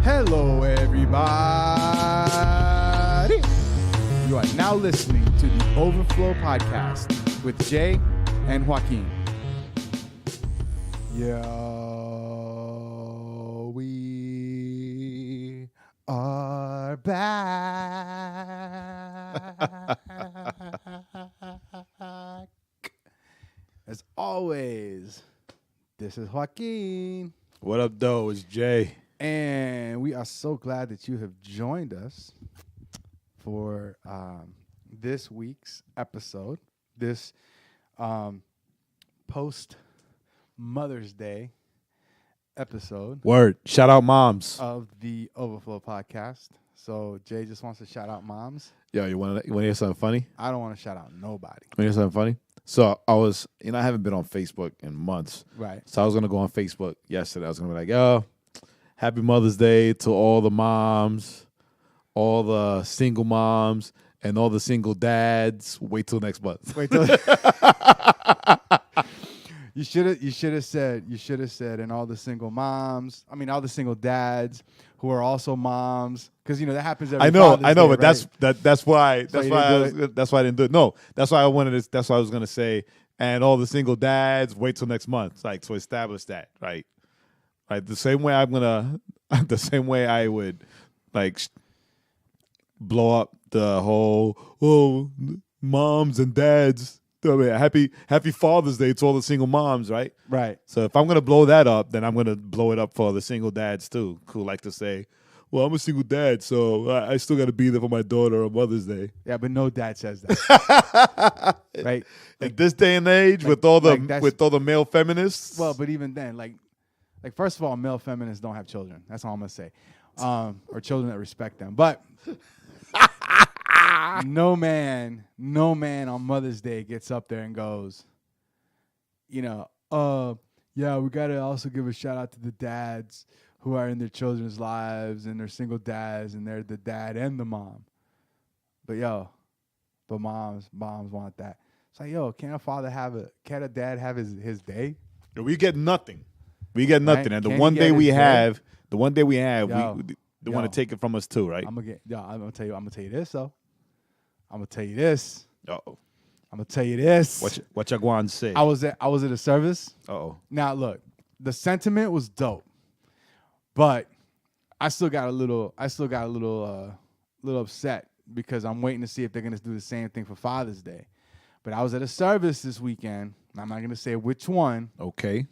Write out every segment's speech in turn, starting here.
Hello, everybody. You are now listening to the Overflow Podcast with Jay and Joaquin. Yo, we are back. As always, this is Joaquin. What up, though? It's Jay. And we are so glad that you have joined us for this week's episode, this post-Mother's Day episode. Word. Shout out moms. Of the Overflow Podcast. So Jay just wants to shout out moms. Yo, you want to hear something funny? I don't want to shout out nobody. Want to hear something funny? So I was, I haven't been on Facebook in months. Right. So I was going to go on Facebook yesterday. I was going to be like, yo, happy Mother's Day to all the moms, all the single moms, and all the single dads. Wait till next month. Wait till You should have said, and all the single moms, all the single dads who are also moms, because that happens every Father's Day, but right? that's why I didn't do it. No, that's why I wanted to, that's why I was gonna say, and all the single dads, wait till next month, like to establish that, right? Right, the same way I would like blow up the whole moms and dads. I mean, happy Father's Day to all the single moms, right? Right. So if I'm gonna blow that up, then I'm gonna blow it up for the single dads too, who like to say, "Well, I'm a single dad, so I still got to be there for my daughter on Mother's Day." Yeah, but no dad says that, right? At this day and age, with all the male feminists. Well, but even then, like first of all, male feminists don't have children. That's all I'm gonna say, or children that respect them. But no man on Mother's Day gets up there and goes, yeah, we gotta also give a shout out to the dads who are in their children's lives and they're single dads and they're the dad and the mom. But moms want that. It's like, can't a dad have his day? We get nothing. Right? And the one day we have, they want to take it from us too, right? I'm gonna tell you this though. I'm gonna tell you this. Uh-oh. I'm gonna tell you this. What you going to say? I was at a service. Uh-oh. Now look, the sentiment was dope, but I still got a little upset because I'm waiting to see if they're gonna do the same thing for Father's Day. But I was at a service this weekend. And I'm not gonna say which one. Okay.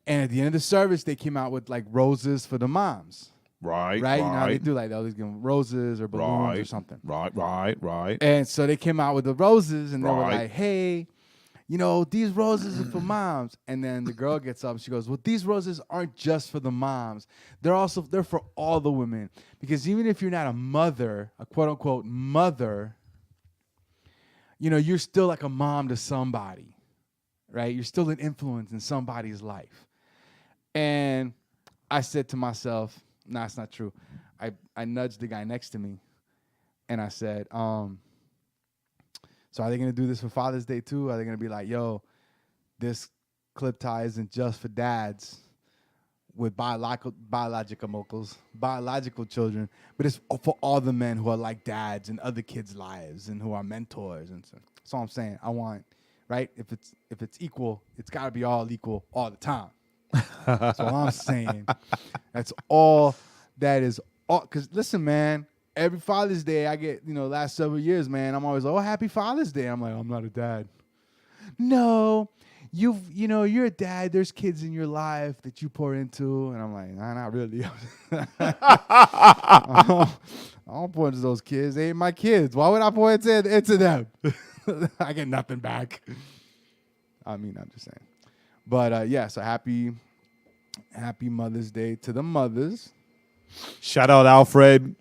And at the end of the service, they came out with like roses for the moms. Right. You know how they do, like they always give them roses or balloons or something. Right. And so they came out with the roses and they were like, hey, these roses are for moms. And then the girl gets up and she goes, well, these roses aren't just for the moms. They're for all the women. Because even if you're not a mother, a quote unquote mother, you're still like a mom to somebody, right? You're still an influence in somebody's life. And I said to myself, nah, it's not true. I nudged the guy next to me, and I said, so are they going to do this for Father's Day too? Are they going to be like, yo, this clip tie isn't just for dads with biological children, but it's for all the men who are like dads in other kids' lives and who are mentors. And so that's all I'm saying. I want, right? If it's equal, it's got to be all equal all the time. That's all I'm saying. That's all that is. Because listen, man, every Father's Day I get, last several years, man, I'm always like, oh, happy Father's Day. I'm like, I'm not a dad. No, you're a dad. There's kids in your life that you pour into. And I'm like, nah, not really. I don't pour into those kids. They ain't my kids. Why would I pour into them? I get nothing back. I'm just saying. But so happy Mother's Day to the mothers. Shout out Alfred,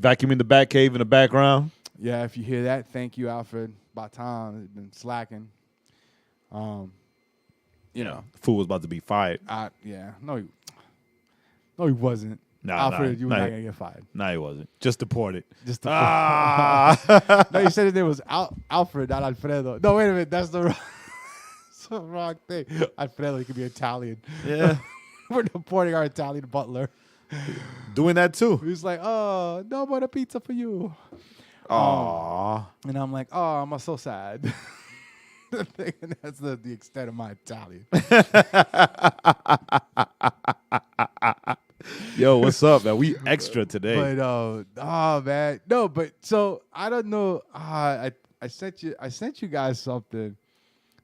vacuuming the bat cave in the background. Yeah, if you hear that, thank you, Alfred. By time has been slacking. The fool was about to be fired. No, he wasn't. Alfred, you were not gonna get fired. No, he wasn't. Just deported. No, you said his name was Alfred, not Alfredo. No, wait a minute, that's the wrong thing. Alfredo, he could be Italian. Yeah. We're deporting our Italian butler. Doing that too. He's like, oh, no more pizza for you. Aww. And I'm like, oh, I'm so sad. That's the extent of my Italian. Yo, what's up, man? We extra today. But oh man, no. But so I don't know. I sent you guys something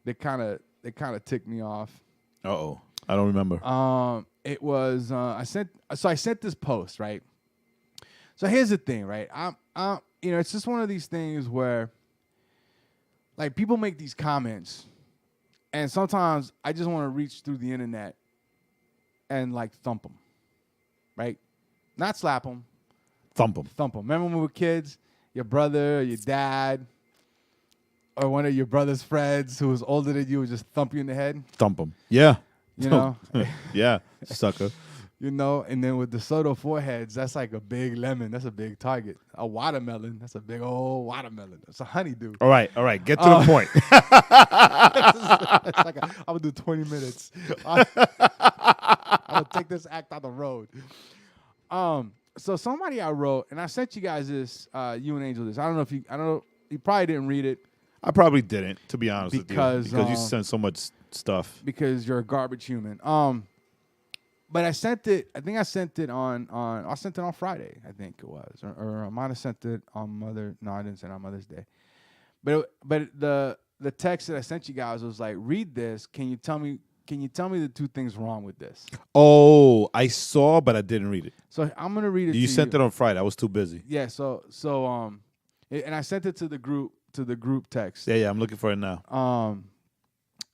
that kind of ticked me off. Uh-oh. I don't remember. It was I sent this post, right? So here's the thing, right? I'm it's just one of these things where like people make these comments and sometimes I just want to reach through the internet and like thump them. Right? Not slap them. Thump them. Thump them. Remember when we were kids? Your brother, your dad, or one of your brother's friends who was older than you would just thump you in the head? Thump them. Yeah. You know? Yeah, sucker. You know, and then with the Soto foreheads, that's like a big lemon. That's a big target. A watermelon, that's a big old watermelon. That's a honeydew. All right. Get to the point. It's like I'm going to do 20 minutes. I'm going to take this act on the road. So somebody I wrote, and I sent you guys this, you and Angel this. I don't know, you probably didn't read it. I probably didn't, to be honest with you. Because you sent so much stuff. Because you're a garbage human. But I sent it. I think I sent it on Friday. I think it was, or I might have sent it on No, I didn't send it on Mother's Day. But the text that I sent you guys was like, read this. Can you tell me the two things wrong with this? Oh, I saw, but I didn't read it. So I'm gonna read it. You sent it on Friday. I was too busy. Yeah. So and I sent it to the group text. Yeah. I'm looking for it now.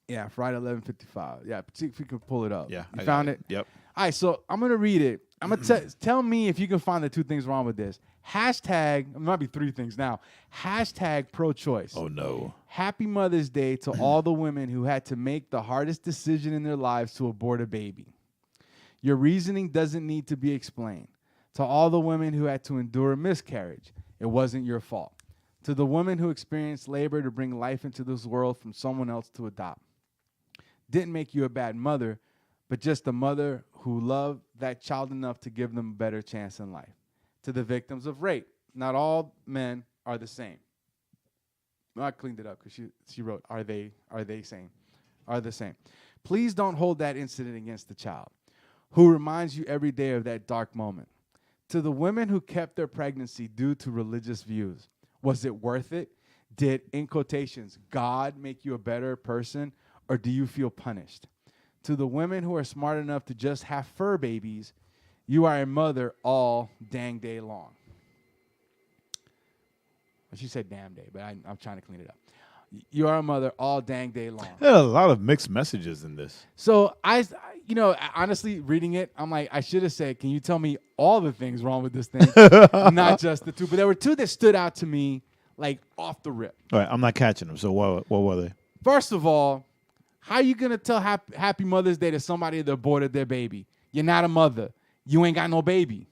Yeah, Friday 11:55. Yeah, see if we can pull it up. Yeah, you found it. Yep. All right, so I'm gonna read it. I'm gonna tell me if you can find the two things wrong with this. Hashtag, it might be three things now. Hashtag pro-choice. Oh no. Happy Mother's Day to all the women who had to make the hardest decision in their lives to abort a baby. Your reasoning doesn't need to be explained. To all the women who had to endure a miscarriage, it wasn't your fault. To the woman who experienced labor to bring life into this world from someone else to adopt. Didn't make you a bad mother, but just a mother who loved that child enough to give them a better chance in life. To the victims of rape, not all men are the same. I cleaned it up because she wrote, are they same? Are the same. Please don't hold that incident against the child, who reminds you every day of that dark moment. To the women who kept their pregnancy due to religious views, was it worth it? Did, in quotations, God make you a better person, or do you feel punished? To the women who are smart enough to just have fur babies, you are a mother all dang day long. Well, she said damn day, but I'm trying to clean it up. You are a mother all dang day long. There are a lot of mixed messages in this. So honestly, reading it, I'm like, I should have said, can you tell me all the things wrong with this thing, not just the two? But there were two that stood out to me, like off the rip. All right, I'm not catching them. So what were they? First of all, how are you gonna tell Happy Mother's Day to somebody that aborted their baby? You're not a mother. You ain't got no baby.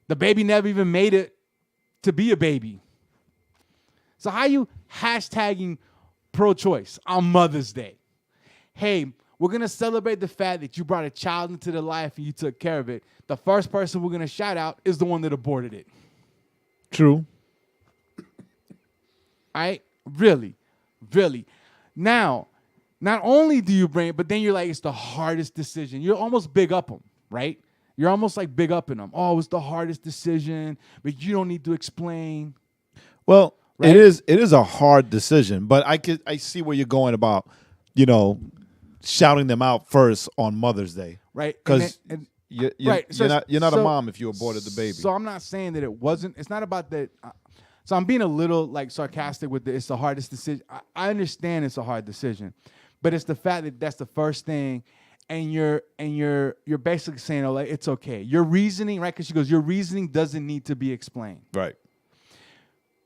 The baby never even made it to be a baby. So how you hashtagging pro-choice on Mother's Day? Hey, we're going to celebrate the fact that you brought a child into their life and you took care of it. The first person we're going to shout out is the one that aborted it. True. All right? Really. Now, not only do you bring it, but then you're like, it's the hardest decision. You're almost big up them, right? You're almost like big upping them. Oh, it's the hardest decision, but you don't need to explain. Well, right? It is a hard decision, but I see where you're going about, shouting them out first on Mother's Day. Right. Because you're not a mom if you aborted the baby. So I'm not saying that it's not about that. So I'm being a little like sarcastic with it's the hardest decision. I understand it's a hard decision, but it's the fact that that's the first thing. And you're basically saying, oh, like, it's okay. Your reasoning, right? Because she goes, your reasoning doesn't need to be explained. Right.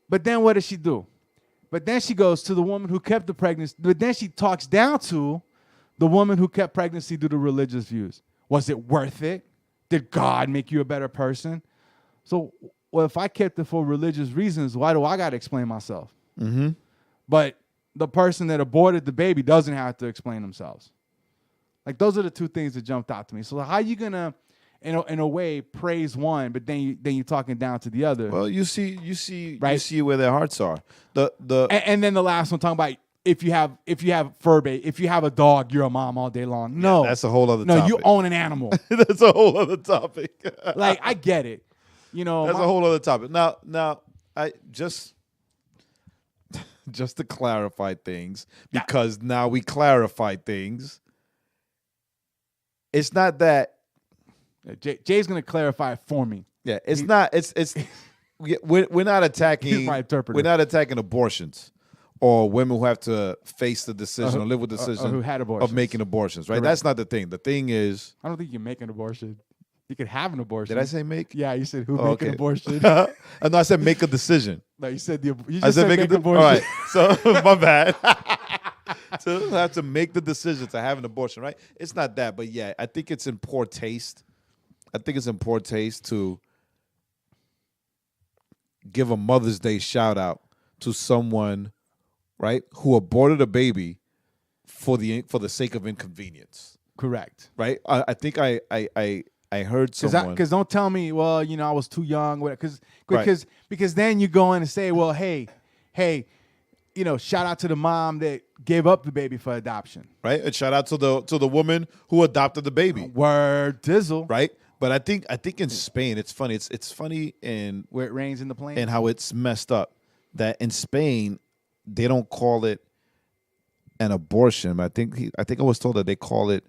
But then what does she do? But then she goes to the woman who kept the pregnancy. But then she talks down to the woman who kept pregnancy due to religious views. Was it worth it? Did God make you a better person? So, well, if I kept it for religious reasons, why do I got to explain myself? Mm-hmm. But the person that aborted the baby doesn't have to explain themselves. Like, those are the two things that jumped out to me. So how are you going to, in a way praise one, but then you're talking down to the other. Well, you see where their hearts are. And then the last one talking about if you have fur bait, if you have a dog, you're a mom all day long. No, that's a whole other topic. topic. You own an animal. That's a whole other topic. Like, I get it. That's a whole other topic. Now, I just to clarify things, because now we clarify things. It's not that Jay's gonna clarify it for me. Yeah, it's not. It's we're not attacking. He's my interpreter. We're not attacking abortions or women who have to face the decision or live with the decision who had abortions. of making abortions. Right. Correct. That's not the thing. The thing is, I don't think you can make an abortion. You could have an abortion. Did I say make? Yeah, you said make an abortion. No, I said make a decision. No, you said you just said make an abortion. All right, so my bad. So you have to make the decision to have an abortion, right? It's not that, but yeah, I think it's in poor taste. I think it's in poor taste to give a Mother's Day shout out to someone, right, who aborted a baby for the sake of inconvenience. Correct. Right. I think I heard someone, because don't tell me, well, I was too young, because Right. then you go in and say, well, hey, shout out to the mom that gave up the baby for adoption. right? And shout out to the woman who adopted the baby. Word dizzle. Right. But I think in Spain, it's funny. It's funny in Where it rains in the plane. and how it's messed up that in Spain they don't call it an abortion. I think I was told that they call it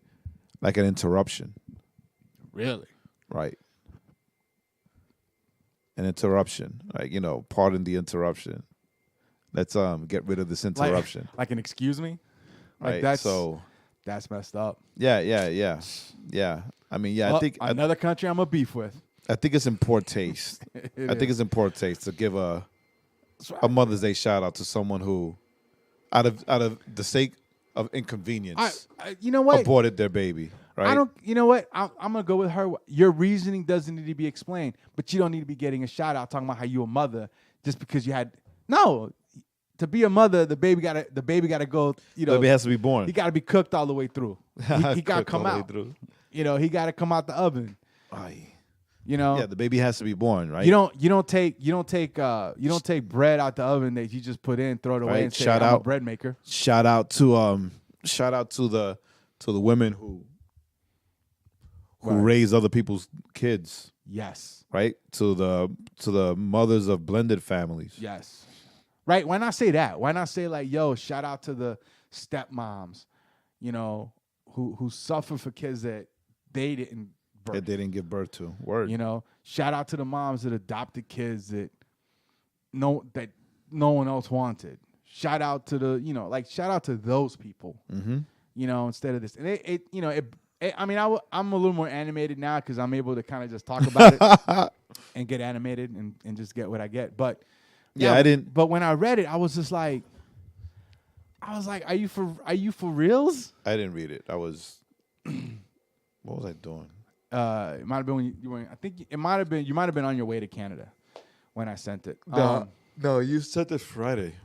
like an interruption. Really? Right. An interruption. Like, pardon the interruption. Let's get rid of this interruption. Like an excuse me? Like Right. that's messed up. Yeah. I mean, yeah, Well, I think another country I'm a beef with. I think it's in poor taste. I think it's in poor taste to give a Mother's Day shout out to someone who, out of the sake of inconvenience, you know what? aborted their baby. Right? I don't. You know what? I'm gonna go with her. Your reasoning doesn't need to be explained, but you don't need to be getting a shout out talking about how you a mother just because you had no. To be a mother, the baby gotta go. The baby has to be born. He gotta be cooked all the way through. He gotta come out. He gotta come out the oven. Aye. Yeah, the baby has to be born, right? You don't take bread out the oven that you just put in, throw it away, Right. and say, I'm a bread maker. Shout out to the women who Right. raise other people's kids, Yes. right? To the mothers of blended families. Yes. Right? Why not say that? Why not say like, yo, shout out to the stepmoms, who suffer for kids that they didn't birth. That they didn't give birth to. Word. Shout out to the moms that adopted kids that no one else wanted. Shout out to shout out to those people. Mm-hmm. Instead of this. And I'm a little more animated now because I'm able to kind of just talk about it and get animated and just get what I get. But yeah, I didn't. But when I read it, I was like, are you for reals? I didn't read it. I was. What was I doing? It might have been when you were. I think it might have been. You might have been on your way to Canada when I sent it. No, you sent it Friday.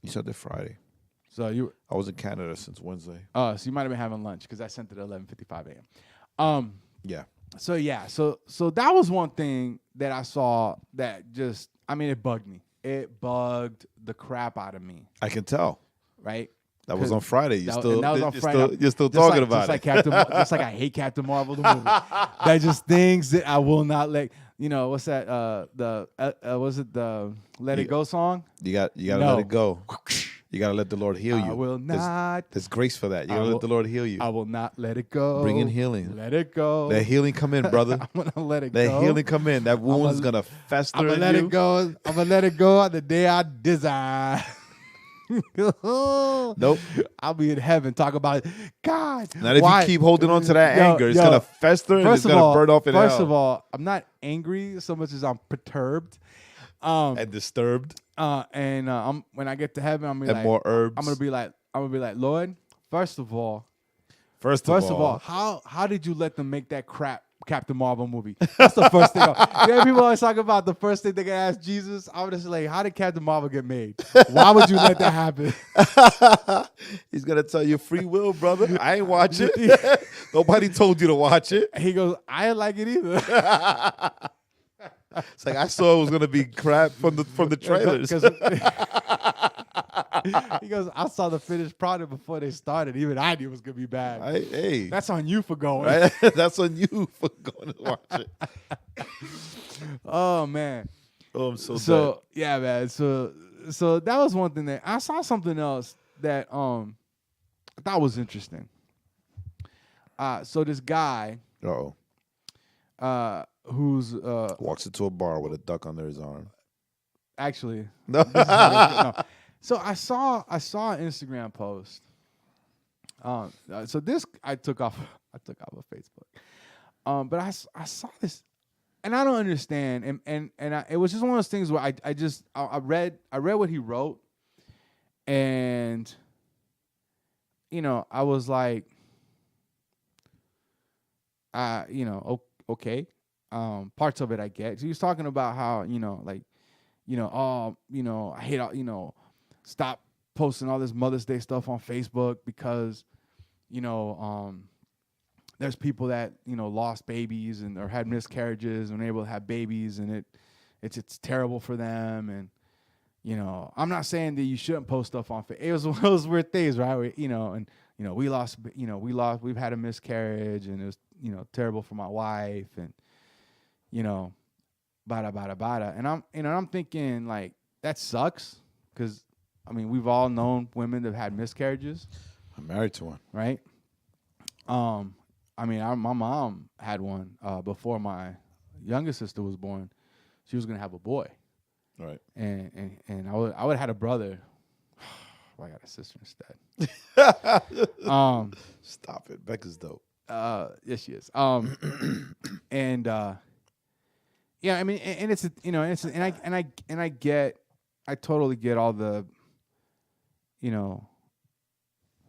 You sent it Friday. So I was in Canada since Wednesday. So you might have been having lunch because I sent it at 11:55 a.m. Yeah. So that was one thing that I saw that just. It bugged me. It bugged the crap out of me. I can tell. Right. That was on Friday. That was on Friday. You're still talking about it. Just like I hate Captain Marvel, the movie. That just things that I will not let. What's that? Was it the Let It Go song? You gotta let it go. You gotta let the Lord heal you. I will not. There's grace for that. You gotta let the Lord heal you. I will not let it go. Bring in healing. Let it go. Let healing come in, brother. I'm gonna let it go. Let healing come in. That wound's gonna fester I'm gonna in let you. it go. I'm gonna let it go on the day I design. Nope. I'll be in heaven. Talk about it. God. Not if you keep holding on to that anger. It's gonna fester and it's gonna burn off in hell. First of all, I'm not angry so much as I'm perturbed. And disturbed. And when I get to heaven, I'm gonna be like, more herbs. I'm gonna be like, Lord. First of all, how how did you let them make that crap Captain Marvel movie. That's the first thing. People always talk about the first thing they can ask Jesus. I would just like, how did Captain Marvel get made? Why would you let that happen? He's gonna tell you free will, brother. I ain't watch it. Nobody told you to watch it. He goes, I didn't like it either. It's like I saw it was gonna be crap from the trailers. He goes, I saw the finished product before they started. Even I knew it was gonna be bad. Hey, that's on you for going. Right? That's on you for going to watch it. Oh man. Oh, I'm so dead. Yeah, man. So that was one thing that I saw something else that I thought was interesting. So this guy, who's walks into a bar with a duck under his arm. Actually, no. So I saw an Instagram post. So this I took off of Facebook. But I saw this, and I don't understand. And it was just one of those things where I read what he wrote, and I was like, okay. Parts of it I get. So he was talking about how I hate all, stop posting all this Mother's Day stuff on Facebook because, there's people that, lost babies or had miscarriages and were able to have babies, and it's terrible for them. And, I'm not saying that you shouldn't post stuff on Facebook. It was one of those weird things, right? Where, we've had a miscarriage, and it was, terrible for my wife, and, bada, bada, bada. And I'm thinking, like, that sucks, because, we've all known women that have had miscarriages. I'm married to one. Right? My mom had one before my youngest sister was born. She was going to have a boy. Right. And I would have had a brother. I got a sister instead. Stop it. Becca's dope. Yes, she is. And it's I totally get all the,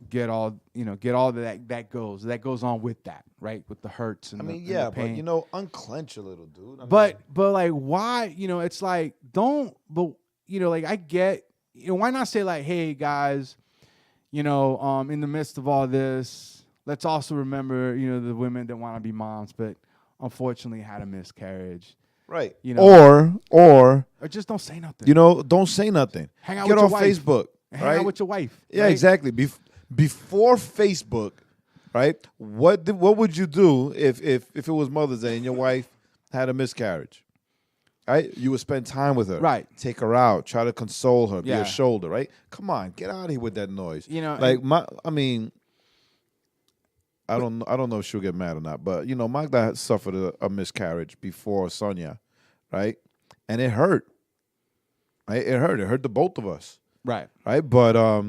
get all that goes on with that, right? With the hurts and and the pain. But unclench a little, dude. But like, why? It's like, I get, why not say like, hey guys, in the midst of all this, let's also remember, the women that want to be moms, but unfortunately had a miscarriage. Right. Or just don't say nothing. Don't say nothing. Hang out Get with off your wife. Facebook. Hang out with your wife. Yeah, right? exactly. Before Facebook, right? What would you do if it was Mother's Day and your wife had a miscarriage? Right? You would spend time with her. Right. Take her out. Try to console her. Be a shoulder. Right? Come on, get out of here with that noise. I don't know if she'll get mad or not, but Magda had suffered a miscarriage before Sonia, right? And it hurt. Right? It hurt the both of us. Right. Right? But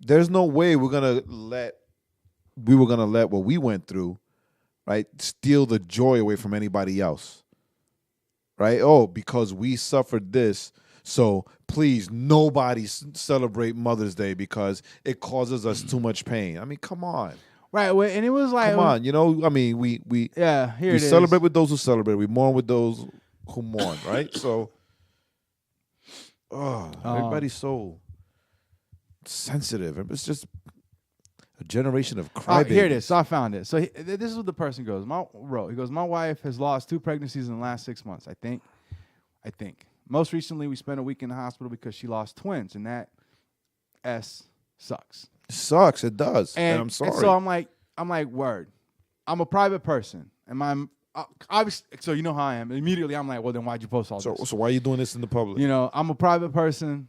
there's no way we were gonna let what we went through, right, steal the joy away from anybody else. Right? Oh, because we suffered this, so please nobody celebrate Mother's Day because it causes us too much pain. Come on. Right, and it was like, come on, we celebrate with those who celebrate. We mourn with those who mourn, right? So, everybody's so sensitive. It's just a generation of crybabies. Here it is. So I found it. So this is what the person goes. He goes, my wife has lost 2 pregnancies in the last 6 months, I think. Most recently, we spent a week in the hospital because she lost twins, and that sucks. Sucks. It does. And I'm sorry. And so I'm like, word. I'm a private person. And I'm obviously, so you know how I am. Immediately, I'm like, well, then why'd you post all this? So why are you doing this in the public? I'm a private person.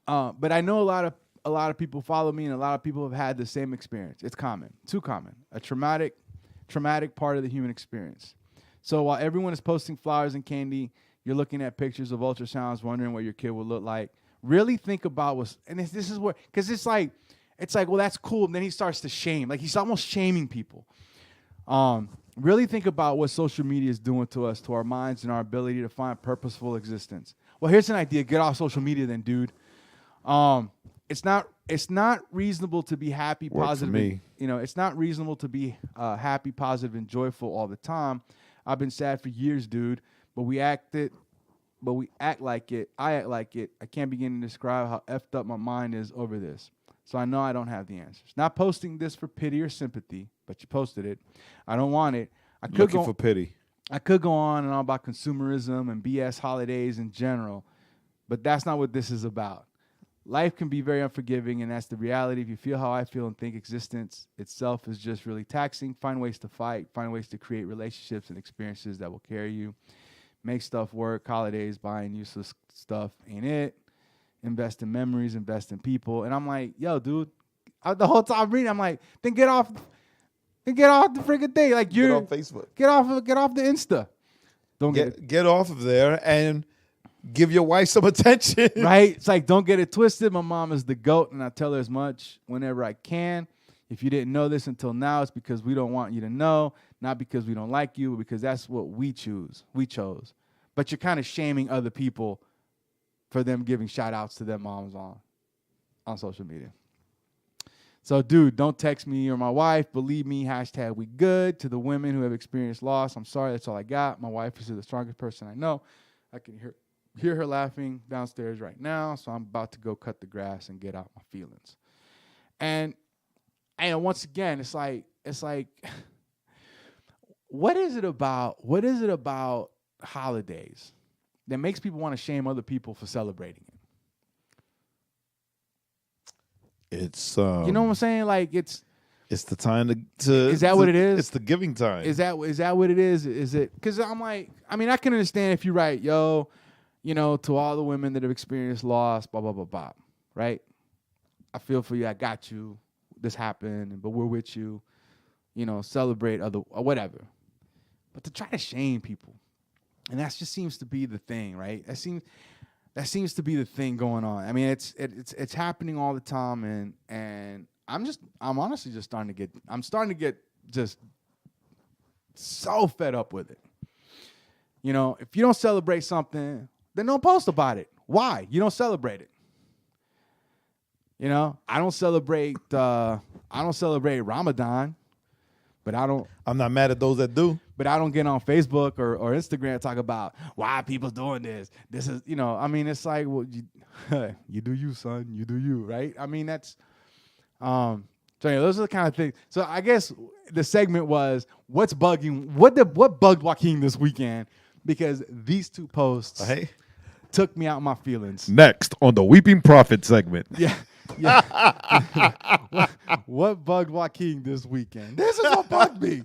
But I know a lot of people follow me, and a lot of people have had the same experience. It's common. Too common. A traumatic part of the human experience. So while everyone is posting flowers and candy, you're looking at pictures of ultrasounds, wondering what your kid will look like. Really think about this is where, because it's like, well, that's cool. And then he starts to shame. Like, he's almost shaming people. Really think about what social media is doing to us, to our minds, and our ability to find purposeful existence. Well, here's an idea. Get off social media then, dude. it's not reasonable to be happy, Worked positive. for me. It's not reasonable to be happy, positive, and joyful all the time. I've been sad for years, dude. But we act like it. I act like it. I can't begin to describe how effed up my mind is over this. So I know I don't have the answers. Not posting this for pity or sympathy, but you posted it. I don't want it. Looking for pity. I could go on and on about consumerism and BS holidays in general, but that's not what this is about. Life can be very unforgiving, and that's the reality. If you feel how I feel and think existence itself is just really taxing, find ways to fight, find ways to create relationships and experiences that will carry you. Make stuff work. Holidays, buying useless stuff ain't it. Invest in memories, invest in people. And I'm like, yo, dude, the whole time reading, I'm like, then get off the freaking thing. Like, Get off Facebook. Get off the Insta. Don't get off of there and give your wife some attention. Right? It's like, don't get it twisted. My mom is the GOAT, and I tell her as much whenever I can. If you didn't know this until now, it's because we don't want you to know, not because we don't like you, but because that's what we chose. But you're kind of shaming other people for them giving shout-outs to their moms on social media. So, dude, don't text me or my wife. Believe me, #we good. To the women who have experienced loss, I'm sorry, that's all I got. My wife is the strongest person I know. I can hear her laughing downstairs right now, so I'm about to go cut the grass and get out my feelings. And once again, it's like, what is it about holidays that makes people want to shame other people for celebrating it? It's you know what I'm saying? Like, it's the time to. Is that what it is? It's the giving time. Is that what it is? Is it? Because I'm like, I mean, I can understand if you write, yo, to all the women that have experienced loss, blah blah blah blah, right? I feel for you. I got you. This happened, but we're with you. Celebrate or whatever. But to try to shame people, and that just seems to be the thing, right? That seems to be the thing going on. I mean, it's happening all the time, and I'm honestly just starting to get just so fed up with it. If you don't celebrate something, then don't post about it. Why? You don't celebrate it. I don't celebrate Ramadan, but I'm not mad at those that do. But I don't get on Facebook or Instagram and talk about why people's doing this. This is, I mean, it's like, well, you do you, son. You do you, right? I mean, that's, so those are the kind of things. So I guess the segment was, what bugged Joaquin this weekend? Because these two posts took me out of my feelings. Next on the Weeping Prophet segment. Yeah. What bugged Joaquin this weekend? This is what bugged me.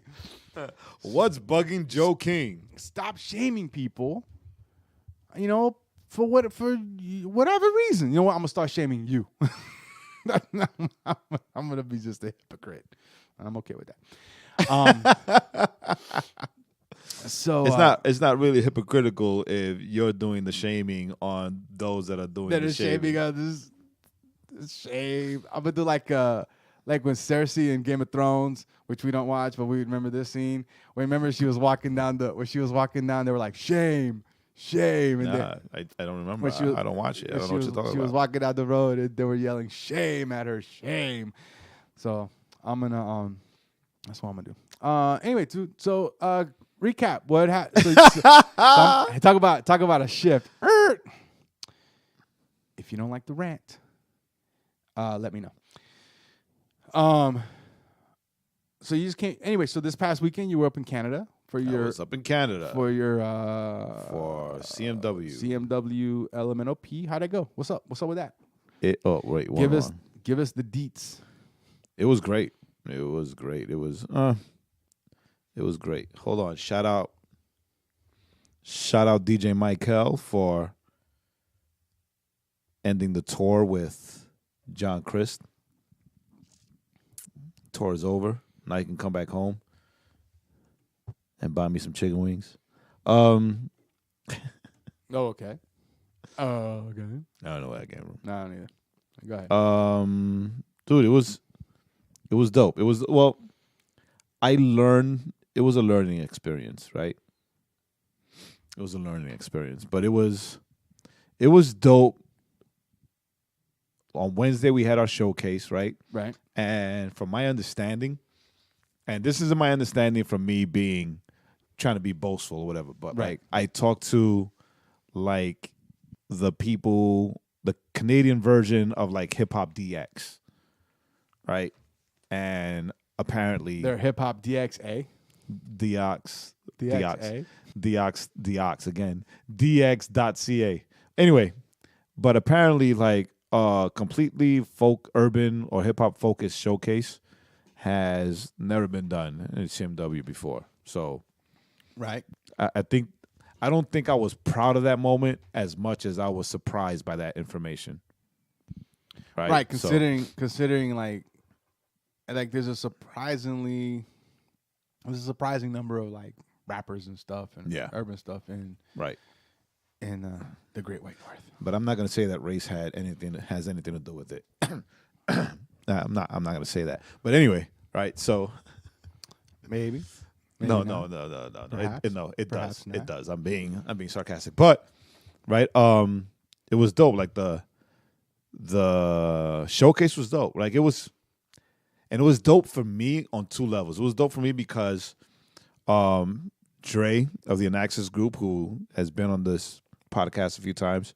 What's bugging Joe King? Stop shaming people, for whatever reason. You know what? I'm going to start shaming you. I'm going to be just a hypocrite. I'm okay with that. So it's not really hypocritical if you're doing the shaming on those that are doing the shaming. Shaming others. Shame. I'm going to do like when Cersei in Game of Thrones, which we don't watch, but we remember this scene. Remember she was walking down they were like, shame. And I don't remember. I don't watch it. I don't know what you're talking about. She was walking down the road and they were yelling shame at her, shame. So I'm gonna that's what I'm gonna do. Anyway, so recap what happened. Talk about a shift. If you don't like the rant, let me know. So you just can't. Anyway, so this past weekend you were up in Canada for your. I was up in Canada for your for CMW. CMW LMNOP. How'd it go? What's up? What's up with that? Give us the deets. It was great. It was great. It was great. Hold on. Shout out DJ Michael for ending the tour with John Christ. Tour is over. Now you can come back home and buy me some chicken wings. Oh, okay. Okay. I don't know what I can't remember. No, I don't either. Go ahead. Dude, it was dope. It was it was a learning experience, right? It was a learning experience, but it was dope on Wednesday we had our showcase, right? Right. And from my understanding, and this isn't my understanding from me being trying to be boastful or whatever, but Right. like I talked to like the people, the Canadian version of like Hip Hop DX, right? And apparently They're hip hop DXA. Diox DXA. Diox again. DX.ca. Anyway, but apparently like completely folk, urban, or hip hop focused showcase has never been done in CMW before. So Right. I don't think I was proud of that moment as much as I was surprised by that information. Right. Right. Considering like there's a surprising number of like rappers and stuff and urban stuff in right in the Great White North. But I'm not going to say that race has anything to do with it. Nah, I'm not going to say that. But anyway, right? So maybe no. Perhaps. It Perhaps does. not. It does. I'm being sarcastic. But right, it was dope. Like the showcase was dope. Like it was dope for me on two levels. It was dope for me because Dre of the Anaxis group, who has been on this podcast a few times,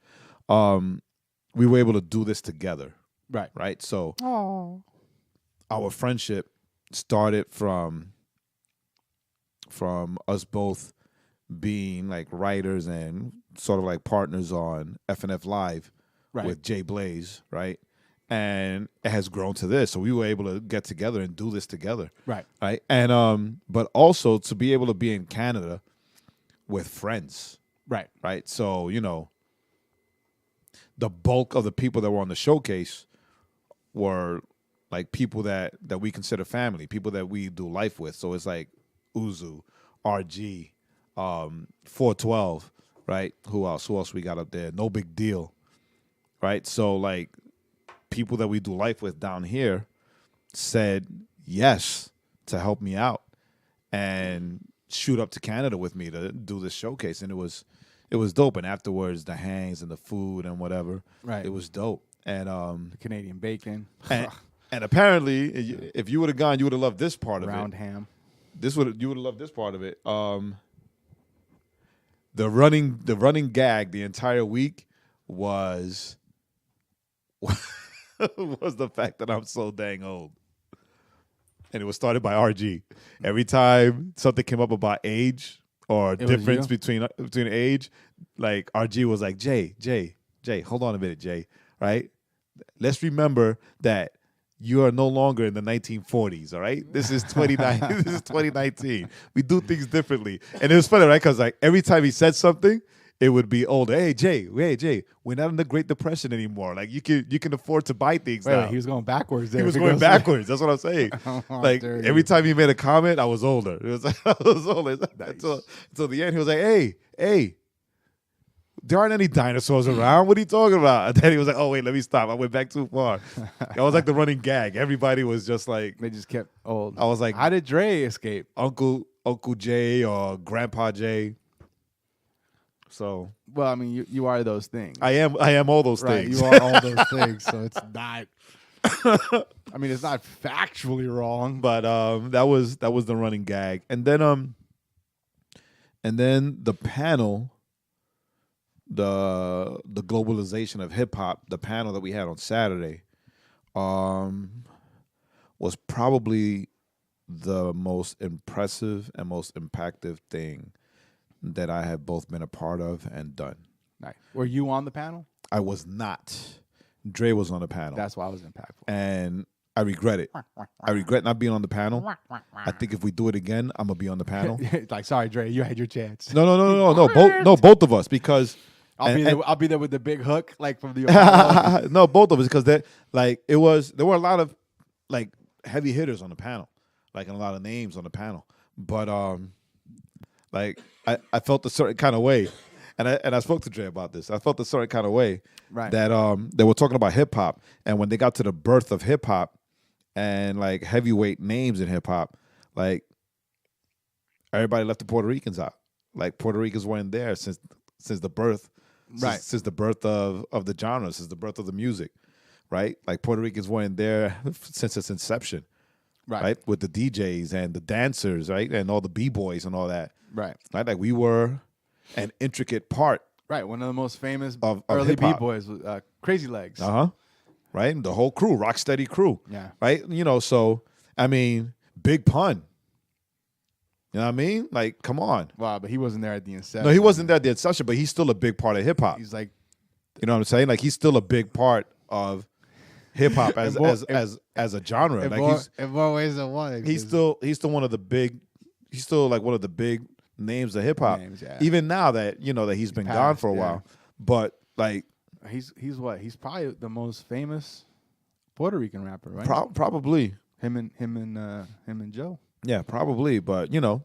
we were able to do this together. Right. Right. So our friendship started from us both being like writers and sort of like partners on FNF Live with Jay Blaze, right? And it has grown to this. So we were able to get together and do this together. Right. Right. And but also to be able to be in Canada with friends. Right. Right. So, you know, the bulk of the people that were on the showcase were like people that we consider family, people that we do life with. So it's like Uzu, RG, 412, right? Who else we got up there? No Big Deal, right? So like people that we do life with down here said yes to help me out and shoot up to Canada with me to do this showcase. And it was dope. And afterwards, the hangs and the food and whatever, right? It was dope. And the Canadian bacon. And apparently, if you would have gone, you would have loved this part of it. Round ham. You would have loved this part of it. The running gag the entire week was the fact that I'm so dang old. And it was started by RG. Every time something came up about age or difference between age, like RG was like, Jay, hold on a minute, Jay, right? Let's remember that you are no longer in the 1940s, all right? This is 2019. We do things differently. And it was funny, right? Because like every time he said something, it would be older. Hey, Jay, we're not in the Great Depression anymore. Like you can afford to buy things now. He was going backwards there. He was going backwards. That's what I'm saying. Like every time he made a comment, I was older. It was like, I was older. Nice. Until the end, he was like, hey, there aren't any dinosaurs around. What are you talking about? And then he was like, oh, wait, let me stop. I went back too far. That was like the running gag. Everybody was just like. They just kept old. I was like. How did Dre escape? Uncle Jay or Grandpa Jay. So. Well, I mean, you are those things. I am all those things. You are all those things. So it's not. I mean, it's not factually wrong. But that was the running gag. And then the panel. The globalization of hip hop, the panel that we had on Saturday, was probably the most impressive and most impactful thing that I have both been a part of and done. Nice. Were you on the panel? I was not. Dre was on the panel. That's why I was impactful. And I regret it. I regret not being on the panel. I think if we do it again, I'm gonna be on the panel. Like, sorry, Dre, you had your chance. No. Both of us, because. I'll be there with the big hook, like from the. No, both of us, because there were a lot of like heavy hitters on the panel, like, and a lot of names on the panel. But like I felt a certain kind of way, and I spoke to Dre about this. I felt a certain kind of way, right? That they were talking about hip hop, and when they got to the birth of hip hop and like heavyweight names in hip hop, like everybody left the Puerto Ricans out. Like Puerto Ricans weren't there since the birth. Right. Since the birth of the genre, since the birth of the music. right? Like Puerto Ricans weren't there since its inception, right? With the DJs and the dancers, right? And all the B-boys and all that. Right. Like we were an intricate part. Right. One of the most famous of early hip-hop. B-boys was Crazy Legs. Right? And the whole crew, Rocksteady crew. Yeah. Right? You know, so, I mean, Big Pun. You know what I mean? Like, come on. Wow, but he wasn't there at the inception. No, he wasn't there at the inception, but he's still a big part of hip-hop. He's like, you know what I'm saying? Like, he's still a big part of hip-hop as a genre. Like, in more ways than one. He's still one of the big, he's still like one of the big names of hip-hop. Yeah. Even now that, you know, that he's been gone for a while. But, like, he's what? He's probably the most famous Puerto Rican rapper, right? Probably him and Joe. Yeah, probably. But you know,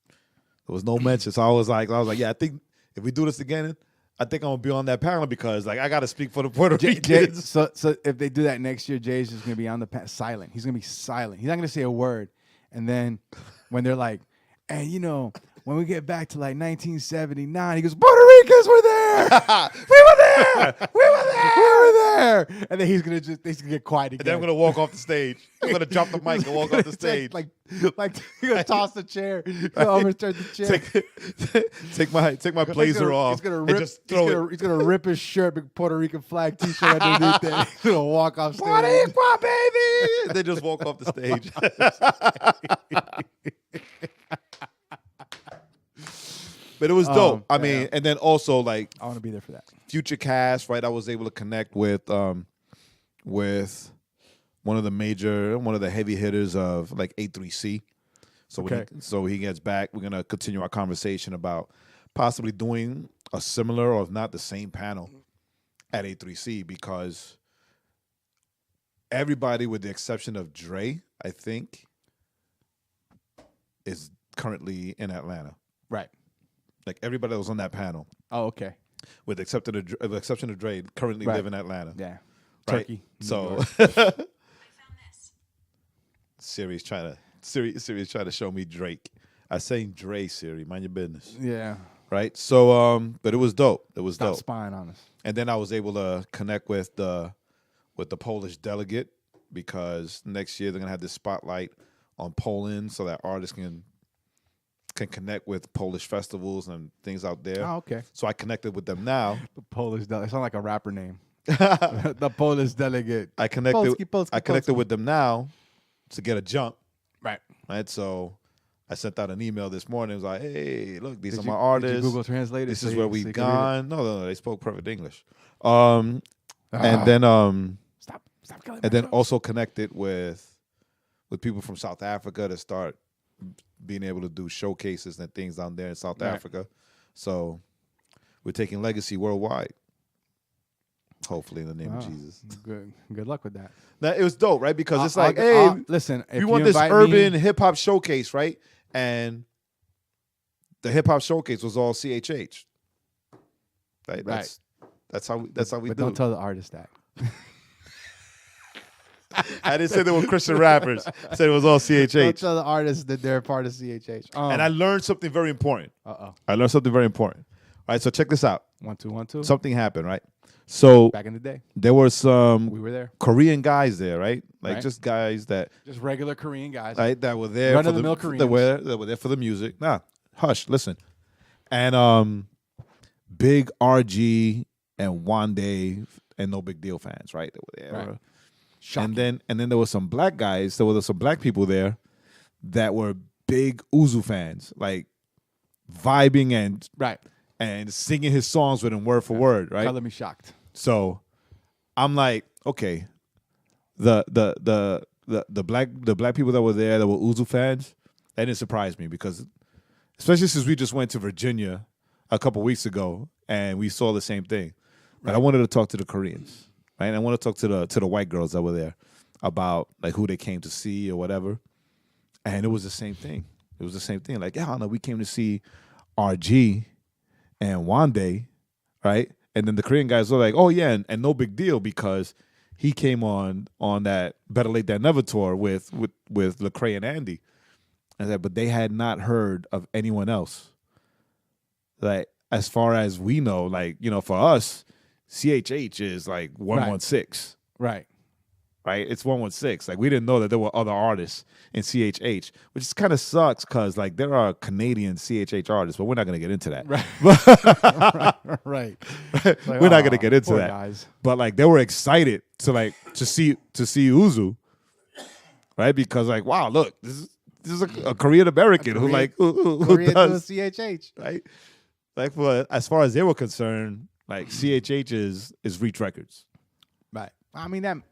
there was no mention. So I was like, yeah, I think if we do this again, I think I'm gonna be on that panel because like I got to speak for the Puerto Ricans. So if they do that next year, Jay's just gonna be on the silent. He's gonna be silent. He's not gonna say a word. And then when they're like, hey, you know, when we get back to like 1979, he goes, Puerto Ricans were there. We were there. We were there. And then he's gonna get quiet again. And then I'm gonna walk off the stage. I'm gonna drop the mic and walk off the stage. like he's gonna toss the chair, overturn the chair. Take my blazer off. He's gonna rip his shirt, big Puerto Rican flag T-shirt underneath it. He's gonna walk off stage. What baby? They just walk off the stage. But it was dope. I mean, and then also like I want to be there for that. Future Cast, right? I was able to connect with one of the heavy hitters of like A3C. So so when he gets back, we're gonna continue our conversation about possibly doing a similar or if not the same panel at A3C because everybody with the exception of Dre, I think, is currently in Atlanta. Right. Like everybody that was on that panel. Oh, okay. With the exception of Dre, currently live in Atlanta. Yeah. Right? Turkey. So I found this. Siri's trying to show me Drake. I saying Dre, Siri, mind your business. Yeah. Right? So but it was dope. It was Stop dope. spying on us. And then I was able to connect with the Polish delegate because next year they're gonna have this spotlight on Poland so that artists can connect with Polish festivals and things out there. Oh, okay. So I connected with them now. The Polish delegate. It sounds like a rapper name. The Polish delegate. I connected Polski. with them now to get a jump. Right. Right. So I sent out an email this morning. It was like, hey, look, these are my Did artists. you Google Translate it? This is where we've gone. No, they spoke perfect English. Stop killing And then also connected with people from South Africa to start being able to do showcases and things down there in South Africa. So we're taking legacy worldwide. Hopefully in the name of Jesus. Good luck with that. Now, it was dope, right? Because it's like, listen, if we you want this invite urban me, hip hop showcase, right? And the hip hop showcase was all CHH. Right? That's how we but do. don't tell the artist that. I didn't say they were Christian rappers. I said it was all CHH. Don't tell the artists that they're part of CHH. And I learned something very important. Uh-oh. I learned something very important. All right, so check this out. 1 2 1 2. Something happened, right? So Back in the day, there were some we were there. Korean guys there, right? Like Right. just guys that Just regular Korean guys. right that were there for Run-of-the-mill the Koreans. that were there for the music. Nah, hush, listen. And Big RG and Wande and No Big Deal fans, right? They were there. Right. Shocking. And then there were some black guys. There were some black people there that were big Uzu fans, like vibing and singing his songs with him word for word, right? Color me shocked. So I'm like, okay, the black people that were there that were Uzu fans, that didn't surprise me because especially since we just went to Virginia a couple weeks ago and we saw the same thing. But I wanted to talk to the Koreans, right? And I want to talk to the white girls that were there about like who they came to see or whatever. And it was the same thing. It was the same thing. Like, yeah, no, we came to see RG and Wande, right? And then the Korean guys were like, oh yeah, and no big deal because he came on that Better Late Than Never tour with Lecrae and Andy. And that, but they had not heard of anyone else. Like as far as we know, like, you know, for us, CHH is like 116, Right. Right? It's 116. Like we didn't know that there were other artists in CHH, which kind of sucks because like there are Canadian CHH artists, but we're not going to get into that. Right. Like, We're not going to get into poor that. guys. But like they were excited to see Uzu, right? Because like wow, look, this is a Korean American who does CHH. right? Like as far as they were concerned, like CHH is Reach Records. Right. I mean that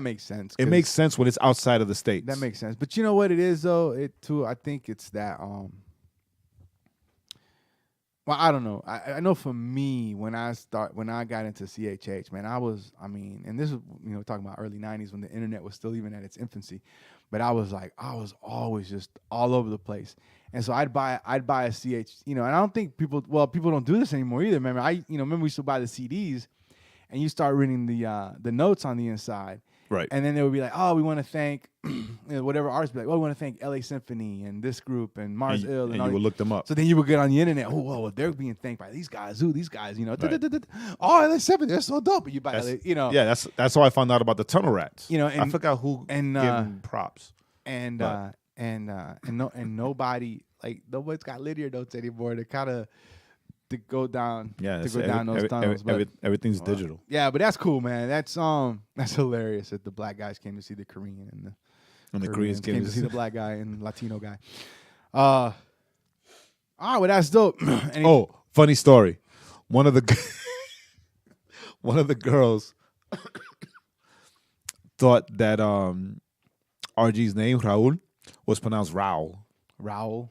makes sense. It makes sense when it's outside of the States. That makes sense. But you know what it is though? I think it's that well, I don't know. I know for me when I got into CHH, man, and this was, talking about early 90s when the internet was still even at its infancy, but I was always just all over the place. And so I'd buy a CH, and I don't think people don't do this anymore either. Remember we used to buy the CDs and you start reading the notes on the inside. Right. And then they would be like, oh, we want to thank whatever artist be like, oh, we want to thank LA Symphony and this group and Mars Ill. And you would look them up. So then you would get on the internet, they're being thanked by these guys. Ooh, these guys, oh, LA Symphony, they're so dope. But you buy, Yeah, that's how I found out about the Tunnel Rats. And I forgot who gave them props. And nobody, like, nobody's got linear notes anymore to kind of to go down those tunnels. But everything's digital. Yeah, but that's cool, man. That's hilarious that the black guys came to see the Korean and the Koreans came to see the black guy and Latino guy. All right, well that's dope. Funny story. One of the girls thought that RG's name Raul was pronounced Raul. Raul.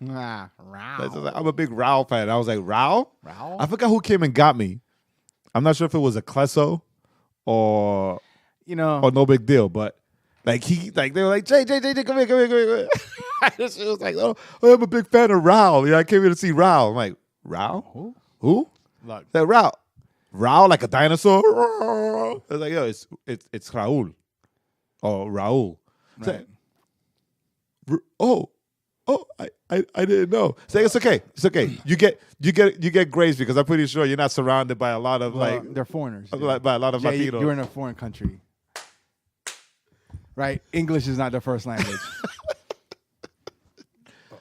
Raul. I'm a big Raul fan. I was like, Raul? Raul? I forgot who came and got me. I'm not sure if it was a Clesso or no big deal, but they were like, Jay, come here. She was like, oh, I'm a big fan of Raul. I came here to see Raul. I'm like, Raul? Who? Look. Like, Raul. Raul like a dinosaur? I was like, yo, it's Raul. Or Raul. Right. I didn't know. Say it's okay. It's okay. You get grace because I'm pretty sure you're not surrounded by a lot of they're foreigners. by a lot of Latinos. You're in a foreign country, right? English is not their first language,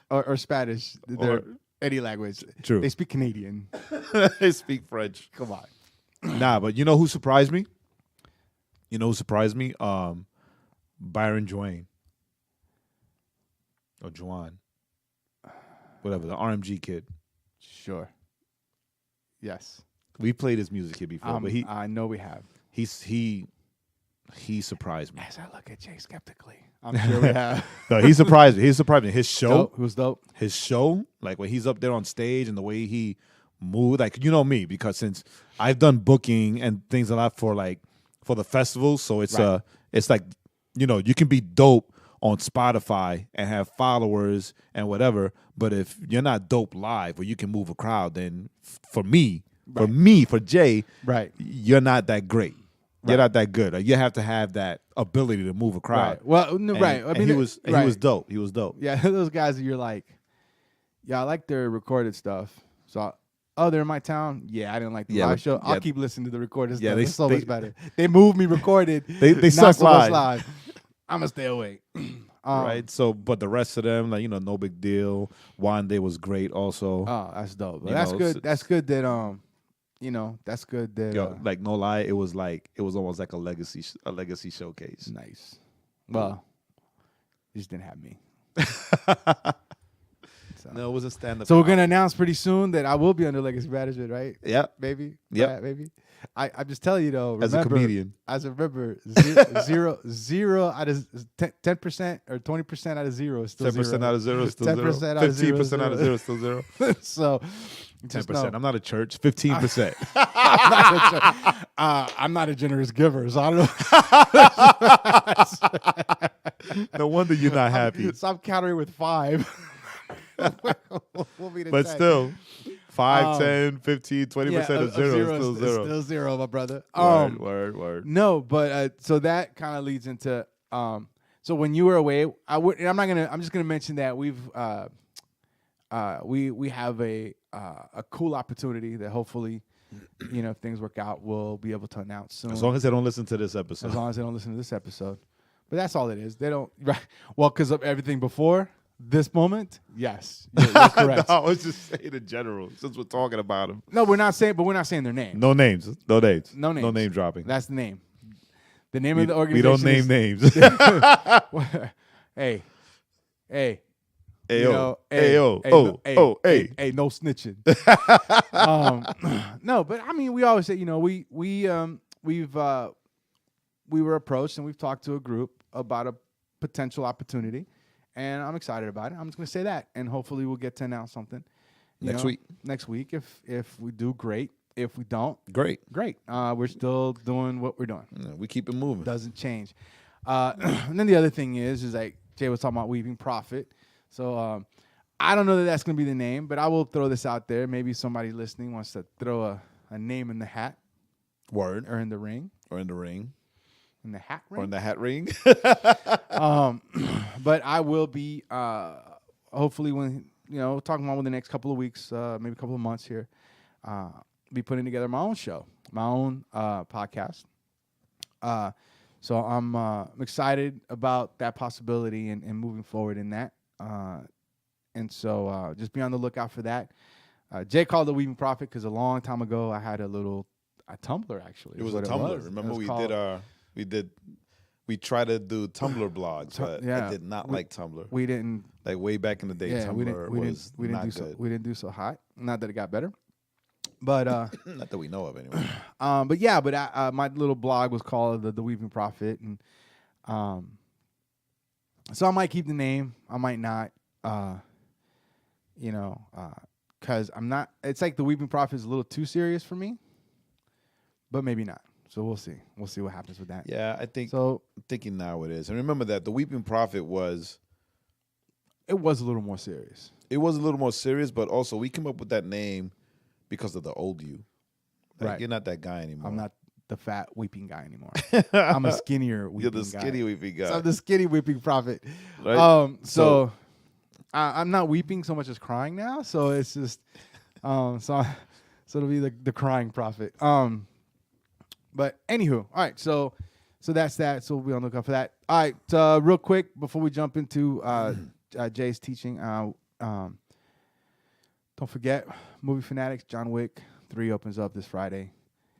or Spanish. Or any language. True. They speak Canadian. They speak French. Come on. Nah, but you know who surprised me? Byron Joanne. Or Juan. Whatever, the RMG kid. Sure. Yes. We played his music here before, but I know we have. He surprised me. As I look at Jay skeptically, I'm sure we have. No, he surprised me. His show. It was dope. His show, like when he's up there on stage and the way he moved, like me, because since I've done booking and things a lot for the festivals, so it's right. It's like you can be dope on Spotify and have followers and whatever, but if you're not dope live or you can move a crowd, then for Jay, right, you're not that great. Right. You're not that good. Like, you have to have that ability to move a crowd. Right. Well, no, right. I mean, he was dope. He was dope. Yeah, those guys that you're like, yeah, I like their recorded stuff. So, they're in my town. Yeah, I didn't like the live show. I'll keep listening to the recorded stuff. It's so much better. They move me recorded. They suck so live. live. I'm gonna stay away. Right. So, but the rest of them, no big deal. Wande was great also. Oh, that's dope. That's good. That's good that that's good that no lie, it was almost like a legacy showcase. Nice. Well, you just didn't have me. No, it was a stand-up. So we're gonna announce pretty soon that I will be under legacy management, right? Yeah, baby. Yeah, baby. I'm just telling you though. As a comedian, zero out of 10% or 20% out of zero is still 10% out of zero is still 10% out of 15% out of zero is still zero. So 10%. I'm not a church. 15%. I'm not a generous giver, so I don't know. No wonder you're not happy. So I'm countering with 5. But still, 5, 10, 15, 20% of zero is still zero. It's still zero, my brother. Word. No, but so that kind of leads into so when you were away, I'm just gonna mention that we have a cool opportunity that hopefully if things work out, we'll be able to announce soon. As long as they don't listen to this episode. As long as they don't listen to this episode. But that's all it is. They don't. Right. Well, because of everything before this moment, yes, you're correct. No, I was just saying in general, since we're talking about them. No, we're not saying their name. No names. No names. No names. No name dropping. That's the name. The name of the organization. We don't name names. Hey. Ayo. Hey, no snitching. No, but I mean, we always say, we were approached and we've talked to a group about a potential opportunity, and I'm excited about it. I'm just going to say that, and hopefully we'll get to announce something Next week. Next week, if we do, great. If we don't, Great. We're still doing what we're doing. Yeah, we keep it moving. Doesn't change. And then the other thing is like Jay was talking about Weaving Prophet. So I don't know that that's going to be the name, but I will throw this out there. Maybe somebody listening wants to throw a name in the hat. Word. Or in the ring. Or in the ring. In the hat ring. Or in the hat ring. But I will be hopefully when talking about the next couple of weeks, maybe a couple of months here, be putting together my own show, my own podcast. So I'm excited about that possibility and moving forward in that. And so just be on the lookout for that. Jay called it Weaving Prophet because a long time ago I had a Tumblr actually. It was a Tumblr. Remember we tried to do Tumblr blogs, but I did not like Tumblr. We didn't. Like way back in the day, Tumblr was not good. We didn't do so hot. Not that it got better. But not that we know of anyway. But my little blog was called the Weaving Prophet, and so I might keep the name, I might not, because I'm not. It's like the Weaving Prophet is a little too serious for me, but maybe not. So we'll see. We'll see what happens with that. Yeah, I think. So I'm thinking now it is, and remember that the Weeping Prophet was. It was a little more serious. It was a little more serious, but also we came up with that name because of the old you. Like, right. You're not that guy anymore. I'm not the fat weeping guy anymore. I'm a skinnier weeping guy. You're the skinny weeping guy. So I'm the skinny weeping prophet. Right? So I'm not weeping so much as crying now. So it's just so it'll be the crying prophet. But anywho, all right. So that's that. So we'll be on the lookout for that. All right. Real quick before we jump into Jay's teaching. Don't forget, Movie Fanatics, John Wick 3 opens up this Friday.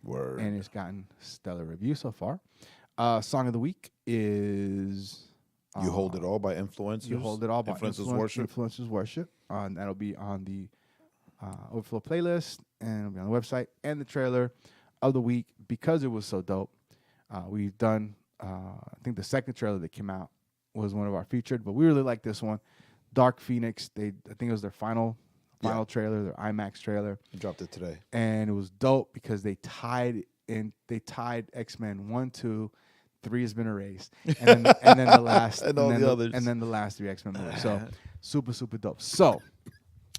Word. And it's gotten stellar reviews so far. Song of the week is... You Hold It All by Influencers. You Hold It All by Influencers Worship. That'll be on the Overflow playlist, and it'll be on the website. And the trailer of the week, because it was so dope, we've done, I think the second trailer that came out was one of our featured, but we really like this one. Dark Phoenix, I think it was their final trailer, their IMAX trailer. You dropped it today. And it was dope because they tied X-Men 1, 2, 3 has been erased. And then the last and all the others. And then the last 3 X-Men movies. So super, super dope. So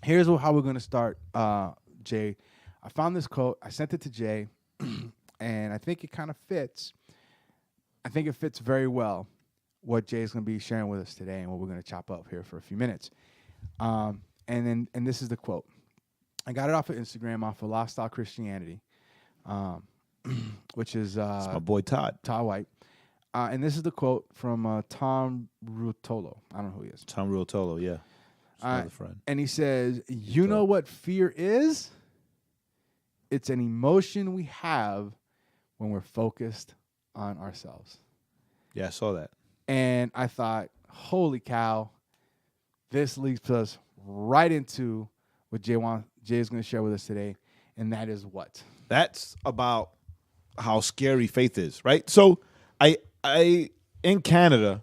here's how we're gonna start, Jay. I found this quote, I sent it to Jay, and I think it kind of fits. I think it fits very well what Jay's going to be sharing with us today and what we're going to chop up here for a few minutes. And this is the quote. I got it off of Instagram, off of Lost Style Christianity, which is... It's my boy Todd. Todd White. And this is the quote from Tom Ruotolo. I don't know who he is. Tom Ruotolo, yeah. Another friend. And he says, you know what fear is? It's an emotion we have when we're focused on ourselves. Yeah, I saw that. And I thought, holy cow, this leads us right into what Jay is going to share with us today, and that is what? That's about how scary faith is, right? So I in Canada,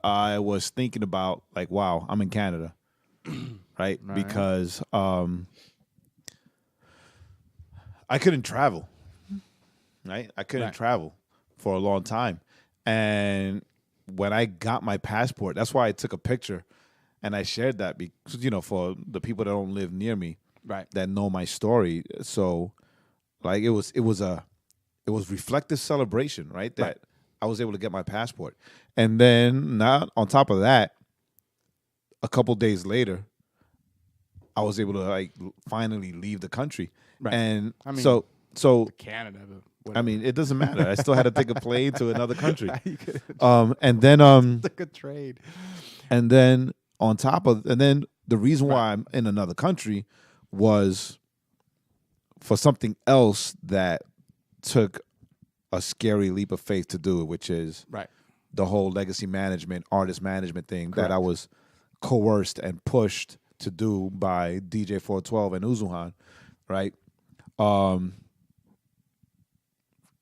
I was thinking about, like, wow, I'm in Canada, right? Because I couldn't travel, right? I couldn't travel for a long time. And when I got my passport, that's why I took a picture and I shared that because, for the people that don't live near me, right, that know my story. So like it was reflective celebration, right? That I was able to get my passport. And then now on top of that, a couple days later, I was able to like finally leave the country. Right. And I mean, so Canada. But I mean, it doesn't matter. I still had to take a plane to another country. You could And then took a trade. and then the reason why I'm in another country was for something else that took a scary leap of faith to do it, which is Right. the whole legacy management, artist management thing Correct. that I was coerced and pushed to do by DJ 412 and Uzuhan, right?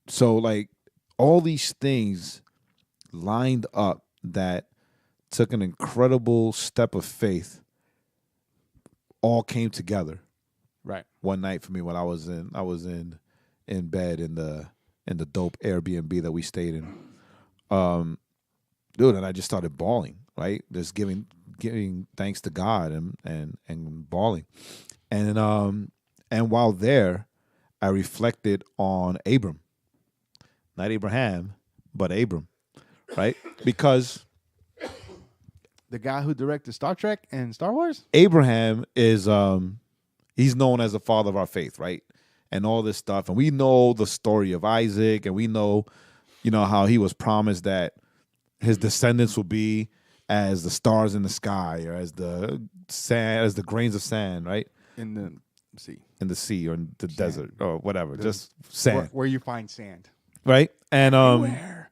So like all these things lined up that took an incredible step of faith all came together Right. one night for me when I was in bed in the dope Airbnb that we stayed in. Dude, and I just started bawling, right? Just giving thanks to God and bawling. And while there, I reflected on Abram. Not Abraham, but Abram, right? Because The guy who directed Star Trek and Star Wars? Abraham is he's known as the father of our faith, right? And all this stuff. And we know the story of Isaac, and we know, how he was promised that his descendants will be as the stars in the sky or as the sand, as the grains of sand, right? In the sea. In the sea or in the desert or whatever. Just sand. Where you find sand. Right? And Where?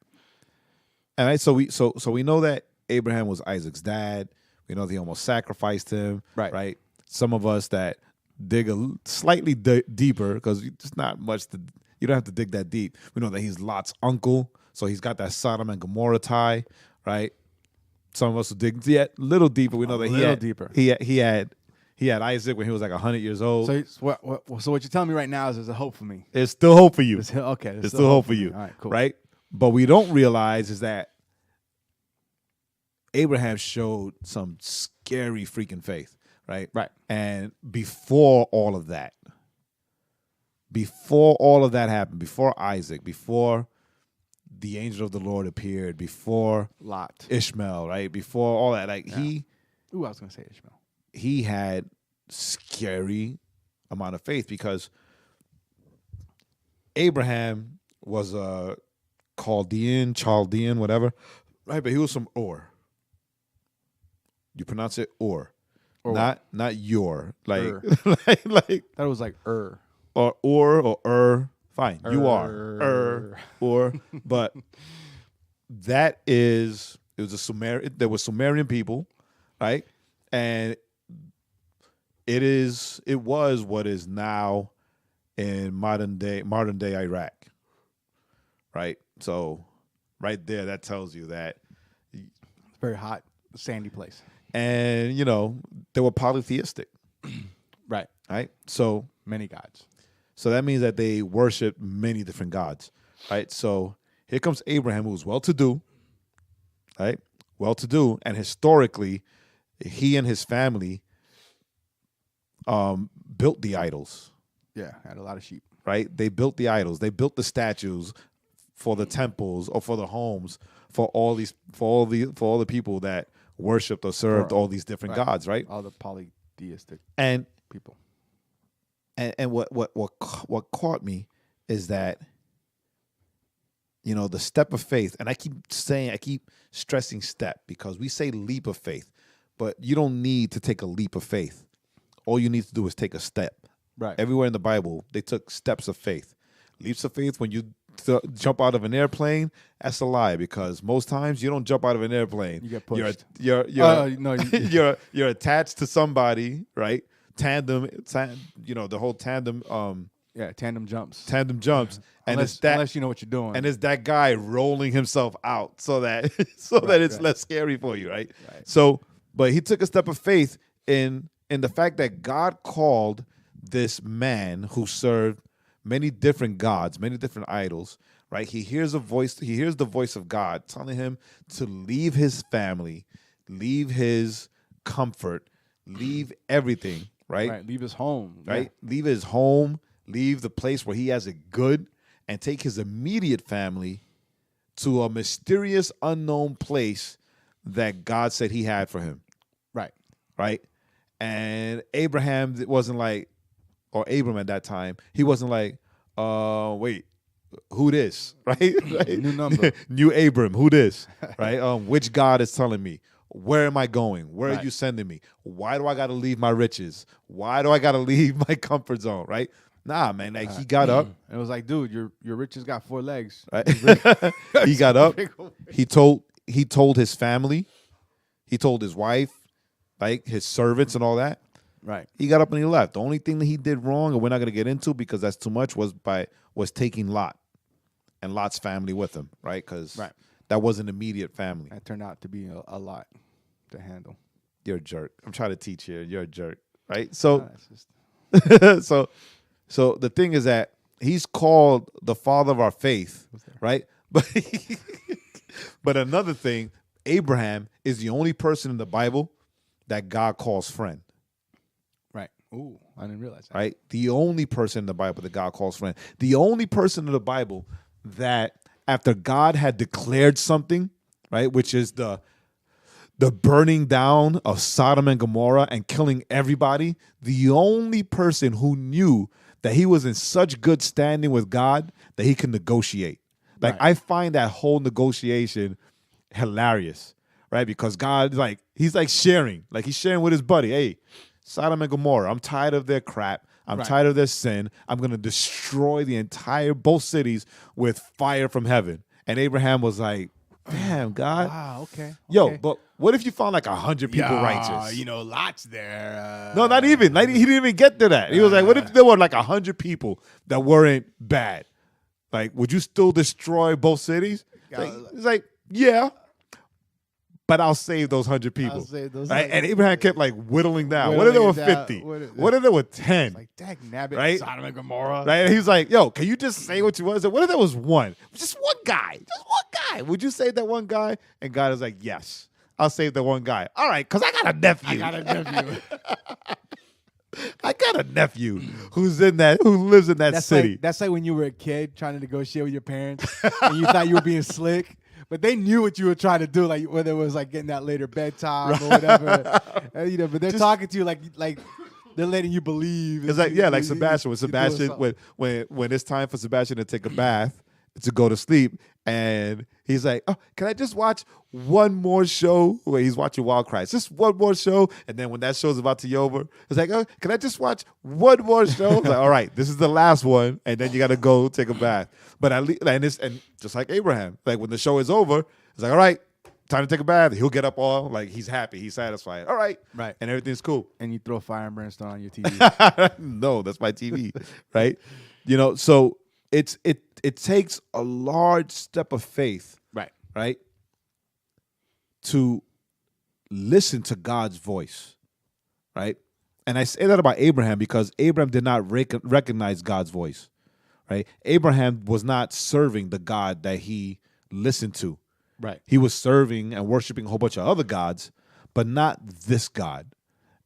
and right, so we know that Abraham was Isaac's dad. We know that he almost sacrificed him. Right. Some of us that dig slightly deeper, because it's not much you don't have to dig that deep. We know that he's Lot's uncle, so he's got that Sodom and Gomorrah tie, right? Some of us will dig yet a little deeper. We know that he had Isaac when he was like 100 years old. So what you're telling me right now is there's a hope for me. There's still hope for you. There's still hope for you. All right, cool. Right? But we don't realize is that Abraham showed some scary freaking faith, right? Right. And before all of that happened, before Isaac, before the angel of the Lord appeared, before Lot. Ishmael, right? Before all that, like I was going to say Ishmael. he had scary amount of faith because Abraham was a Chaldean, whatever, right? But he was from Ur. You pronounce it Ur, not your like like That was like Ur. or Ur. Fine, you are Ur, but it was a Sumerian. There were Sumerian people, right? And it was what is now in modern day Iraq, right? So right there, that tells you that. It's very hot, sandy place. And they were polytheistic, Right. right? So Many gods. that means that they worship many different gods, right? So here comes Abraham, who's well-to-do, right? Well-to-do, and historically, he and his family built the idols, Yeah, had a lot of sheep. right? They built the idols. They built the statues for the temples or for the homes for all the people that worshipped or served all these different gods, right? All the polytheistic And people. and what caught me is that the step of faith, and I keep stressing step because we say leap of faith, but you don't need to take a leap of faith. All you need to do is take a step. Right. Everywhere in the Bible, they took steps of faith. Leaps of faith, when you jump out of an airplane, that's a lie because most times you don't jump out of an airplane. You get pushed. You're attached to somebody, right? Tandem, the whole tandem. Tandem jumps. And unless you know what you're doing. And it's that guy rolling himself out so that it's less scary for you, right? So, but he took a step of faith in the fact that God called this man who served many different gods, many different idols, right? He hears the voice of God telling him to leave his family, leave his comfort, leave everything, right? Right. Leave his home. Right? Leave his home, leave the place where he has it good, and take his immediate family to a mysterious, unknown place that God said he had for him. Right. Right? And Abraham wasn't like, or Abram at that time, he wasn't like, wait, who this? Right? New number. New Abram, who this? Right? Which God is telling me? Where am I going? Where Right. are you sending me? Why do I got to leave my riches? Why do I got to leave my comfort zone? Right? Nah, man. Like he got up. And it was like, dude, your riches got 4 legs. Right? He got up. He told his family. He told his wife, like his servants and all that. Right. He got up and he left. The only thing that he did wrong, and we're not going to get into because that's too much, was taking Lot and Lot's family with him, right? Because that wasn't immediate family. That turned out to be a lot to handle. You're a jerk. I'm trying to teach you. You're a jerk, right? So, so the thing is that he's called the father of our faith, right? But another thing, Abraham is the only person in the Bible that God calls friend. Right. Ooh, I didn't realize that. Right? The only person in the Bible that God calls friend. The only person in the Bible that after God had declared something, right, which is the burning down of Sodom and Gomorrah and killing everybody, the only person who knew that he was in such good standing with God that he could negotiate. Like, I find that whole negotiation hilarious, right? Because God, like, he's like sharing. Like, he's sharing with his buddy, hey, Sodom and Gomorrah, I'm tired of their crap. I'm tired of their sin. I'm going to destroy both cities with fire from heaven. And Abraham was like, damn, God. Wow, okay. Yo, but what if you found like 100 people righteous? You know, Lot's there. No, not even. He didn't even get to that. He was like, what if there were like 100 people that weren't bad? Like, would you still destroy both cities? He's like, yeah. But I'll save those 100 people. Right? And Abraham kept like whittling down. What if there were 50? What if there were 10? Like, dag nabbit, right? Sodom and Gomorrah. Right? And he's like, yo, can you just say what you want to say? What if there was one? Just one guy. Just one guy. Would you save that one guy? And God is like, yes, I'll save that one guy. All right, because I got a nephew. I got a nephew who lives in that city. That's like when you were a kid trying to negotiate with your parents and you thought you were being slick. But they knew what you were trying to do, like whether it was like getting that later bedtime or whatever. But they're talking to you like they're letting you believe. It's like like Sebastian. When it's time for Sebastian to take a bath to go to sleep, and he's like, "Oh, can I just watch one more show?" Where he's watching Wild Kratts, just one more show, and then when that show's about to be over, it's like, "Oh, can I just watch one more show?" It's like, all right, this is the last one, and then you got to go take a bath. But at least, and just like Abraham, like when the show is over, it's like, all right, time to take a bath. He'll get up all like he's happy, he's satisfied. All right, and everything's cool. And you throw fire and brimstone on your TV. No, that's my TV, right? So it takes a large step of faith, right, to listen to God's voice, right? And I say that about Abraham because Abraham did not recognize God's voice, right? Abraham was not serving the God that he listened to. Right. He was serving and worshiping a whole bunch of other gods, but not this God.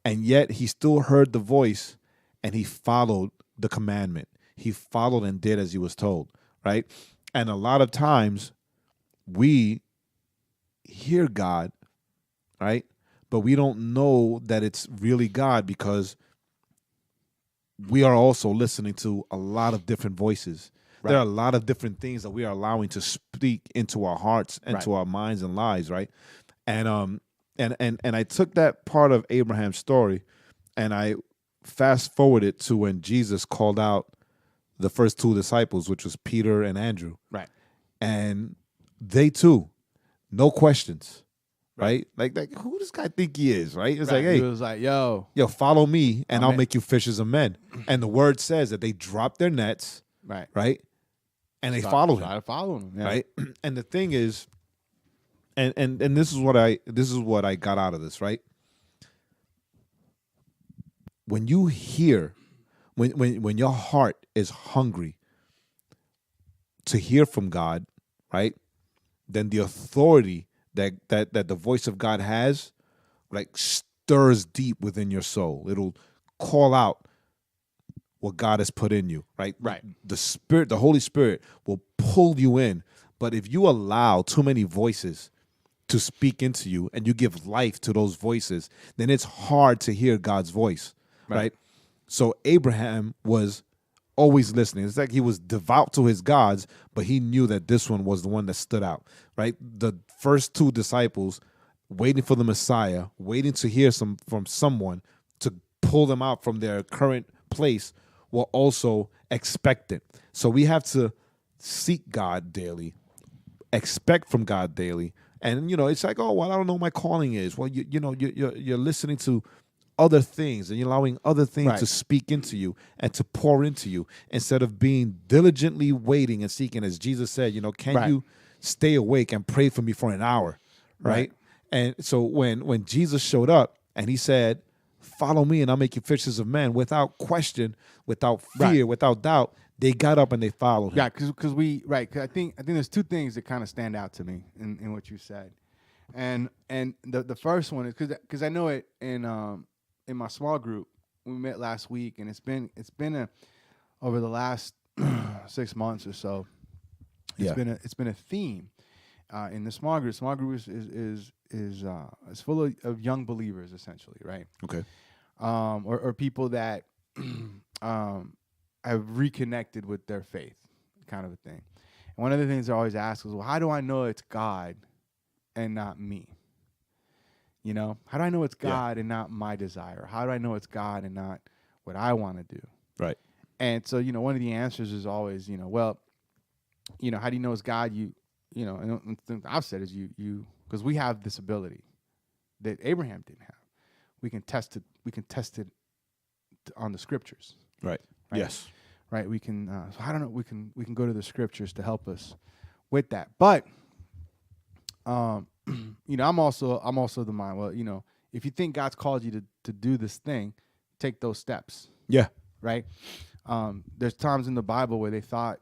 And yet he still heard the voice and he followed the commandment. He followed and did as he was told, right? And a lot of times we hear God, right? But we don't know that it's really God because we are also listening to a lot of different voices. Right. There are a lot of different things that we are allowing to speak into our hearts and to our minds and lives, right? And I took that part of Abraham's story and I fast forwarded to when Jesus called out the first 2 disciples, which was Peter and Andrew. Right. And they too, no questions, right? Like who does this guy think he is, right? It's like, hey. He was like, yo, follow me and I'll make you fishers of men. And the word says that they dropped their nets, right? And they followed him. Following him, right? And the thing is, and this is what I got out of this, right? When you hear, when your heart is hungry to hear from God, right? Then the authority that the voice of God has, like, stirs deep within your soul. It'll call out what God has put in you, right? Right. The Spirit, the Holy Spirit will pull you in. But if you allow too many voices to speak into you and you give life to those voices, then it's hard to hear God's voice, right? So Abraham was always listening. It's like he was devout to his gods, but he knew that this one was the one that stood out, right? The first two disciples waiting for the Messiah, waiting to hear from someone to pull them out from their current place, were also expectant. So we have to seek God daily, expect from God daily. And, it's like, oh, well, I don't know what my calling is. Well, you're listening to other things and you're allowing other things to speak into you and to pour into you instead of being diligently waiting and seeking. As Jesus said, can you stay awake and pray for me for an hour, right? And so when Jesus showed up and he said, follow me and I'll make you fishers of men, without question, without fear, without doubt, they got up and they followed him. Yeah, because I think there's two things that kind of stand out to me in what you said, and the first one is because I know it in my small group we met last week, and it's been over the last 6 months or so. It's been a theme in the small group. Small group is full of young believers essentially, right? Okay, or people that have reconnected with their faith, kind of a thing. And one of the things I always ask is, well, how do I know it's God and not me? How do I know it's God and not my desire? How do I know it's God and not what I want to do? Right. And so, one of the answers is always, how do you know it's God? And the thing I've said is you, because we have this ability that Abraham didn't have. We can test it. We can test it on the scriptures. Right. Yes. Right. We can. I don't know. We can go to the scriptures to help us with that. But, I'm also the mind. Well, if you think God's called you to do this thing, take those steps. Yeah. Right. There's times in the Bible where they thought,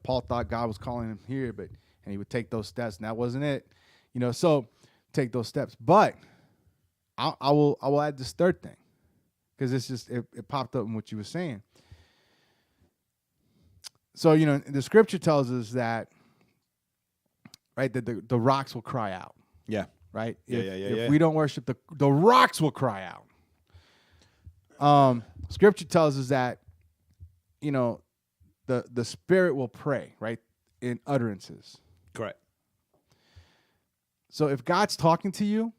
Paul thought God was calling him here, and he would take those steps, and that wasn't it. So take those steps. But I will add this third thing, because it's just it popped up in what you were saying. So, the scripture tells us that, right, that the rocks will cry out. Yeah. Right? If we don't worship, the rocks will cry out. Scripture tells us that, the Spirit will pray, right, in utterances. Correct. So if God's talking to you,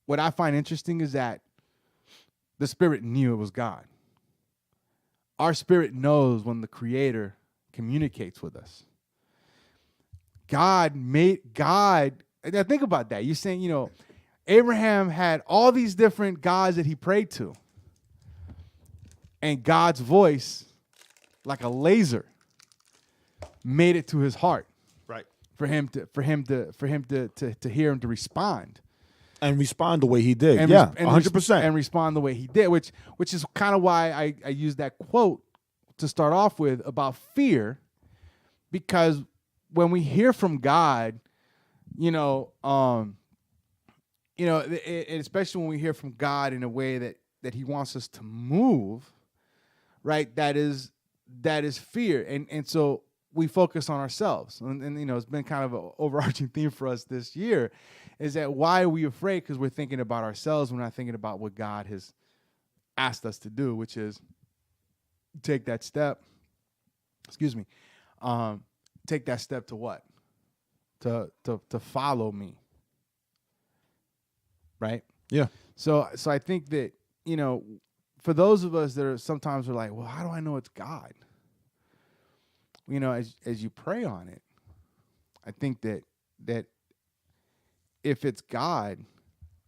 what I find interesting is that the Spirit knew it was God. Our spirit knows when the Creator communicates with us. God. Now think about that. You're saying, Abraham had all these different gods that he prayed to, and God's voice, like a laser, made it to his heart. Right. For him to hear him, to respond. And respond the way he did. 100%. And respond the way he did, which is kind of why I used that quote to start off with about fear, because when we hear from God, especially when we hear from God in a way that he wants us to move, right? That is fear. And so we focus on ourselves. And it's been kind of an overarching theme for us this year, is that why are we afraid? Because we're thinking about ourselves. We're not thinking about what God has asked us to do, which is take that step. Take that step to what? To follow me. Right? Yeah. So I think that, for those of us that are sometimes we're like, well, how do I know it's God? As you pray on it, I think that if it's God,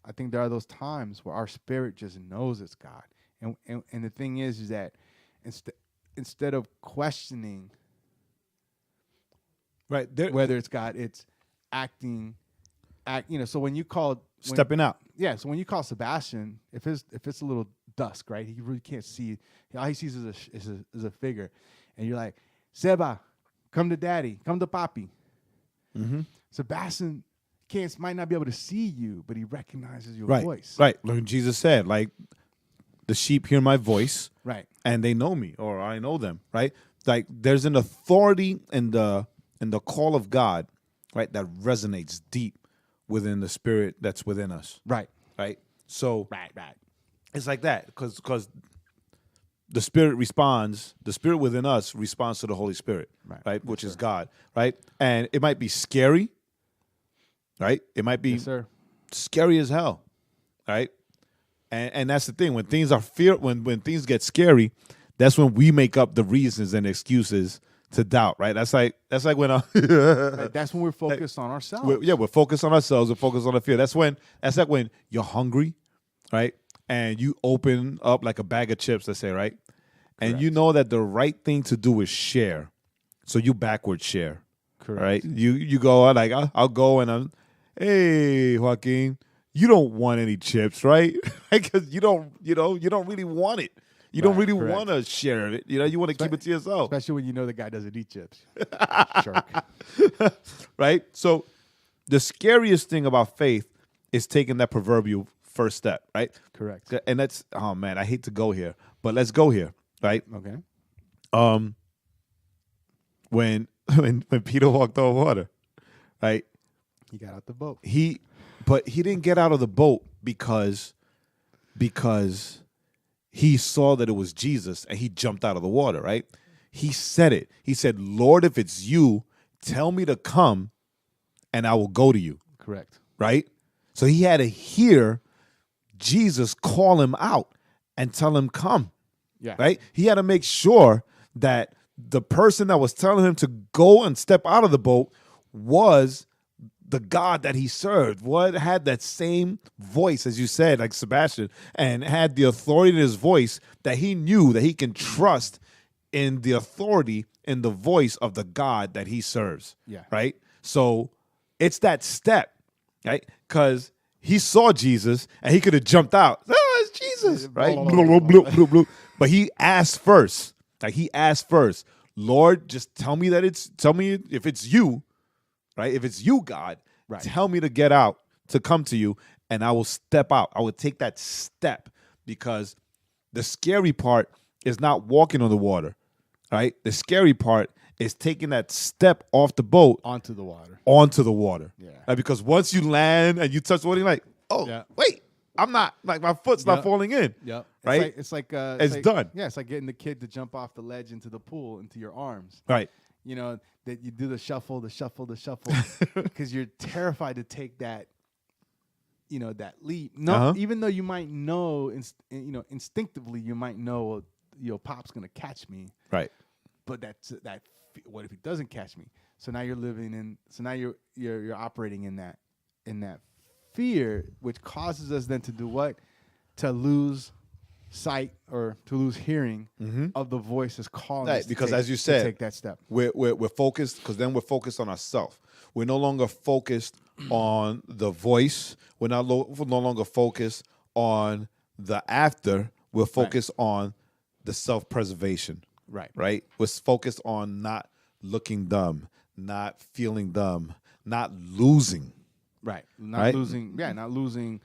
I think there are those times where our spirit just knows it's God. And the thing is that instead of questioning whether it's God, it's acting. So when you call stepping out. Yeah. So when you call Sebastian, if it's a little dusk, right, he really can't see. All he sees is a figure, and you're like, Seba, come to Daddy, come to Papi. Mm-hmm. Sebastian might not be able to see you, but he recognizes your voice. Right. Like Jesus said, like, the sheep hear my voice, right, and they know me, or I know them, right? Like, there's an authority in the call of God right? That resonates deep within the spirit that's within us, Right. right? So Right. it's like that because the spirit responds, the spirit within us responds to the Holy Spirit, right? Which is God, right? And it might be scary, right? It might be Yes, sir. scary as hell, right? And that's the thing. When things are when things get scary, that's when we make up the reasons and excuses to doubt, right? That's like when That's when we're focused on ourselves. we're focused on ourselves. We're focused on the fear. That's like when you're hungry, right? And you open up like a bag of chips, let's say, right? And you know that the right thing to do is share. So you backwards share. Correct. Right? You go like I'll go and hey, Joaquin, you don't want any chips, right? Because you don't really want it. You don't really want to share it. You want to keep it to yourself. Especially when you know the guy doesn't eat chips. Shark. Right? So the scariest thing about faith is taking that proverbial first step, right? Correct. And that's, oh man, I hate to go here, but let's go here, right? Okay. When Peter walked on water, right? He got out the boat. But he didn't get out of the boat because he saw that it was Jesus and he jumped out of the water, right? He said it. He said, Lord, if it's you, tell me to come and I will go to you. Correct. Right? So he had to hear Jesus call him out and tell him, come. Yeah. Right? He had to make sure that the person that was telling him to go and step out of the boat was the God that he served, had that same voice, as you said, like Sebastian, and had the authority in his voice that he knew that he can trust in the authority in the voice of the God that he serves. Yeah. Right? So it's that step, right? Because he saw Jesus and he could have jumped out. Oh, it's Jesus, right? But he asked first. Like he asked first, Lord, just tell me if it's you, right? If it's you, God, tell me to get out, to come to you, and I will step out. I will take that step because the scary part is not walking on the water, right? The scary part is taking that step off the boat onto the water. Yeah. Right? Because once you land and you touch the water, you're like, wait, I'm not, like my foot's not falling in. Yep. Right? It's like it's done. Yeah, it's like getting the kid to jump off the ledge into the pool, into your arms. Right. That you do the shuffle, because you're terrified to take that, that leap. No, even though you might know, instinctively you might know, Pop's gonna catch me. Right. But what if he doesn't catch me? So now you're living in. So now you're operating in that fear, which causes us then to do what? To lose sight or to lose hearing of the voice that's calling us. Because as you said, take that step. We're focused, because then we're focused on ourselves. We're no longer focused on the voice. We're no longer focused on the after. We're focused on the self-preservation. Right? We're focused on not looking dumb, not feeling dumb, not losing. Right. Not losing. Yeah, not losing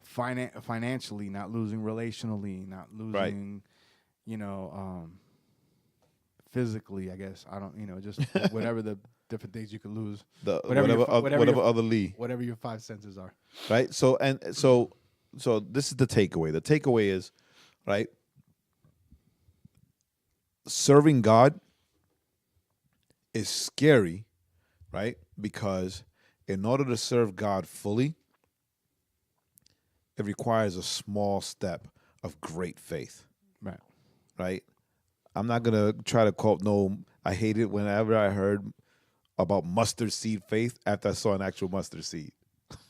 financially, not losing relationally, not losing, physically, I guess. I don't, just whatever the different things you could lose. Whatever your five senses are. Right? So this is the takeaway. The takeaway is, right? Serving God is scary, right? Because in order to serve God fully, it requires a small step of great faith. Right? I'm not going to try to quote I hate it whenever I heard about mustard seed faith after I saw an actual mustard seed.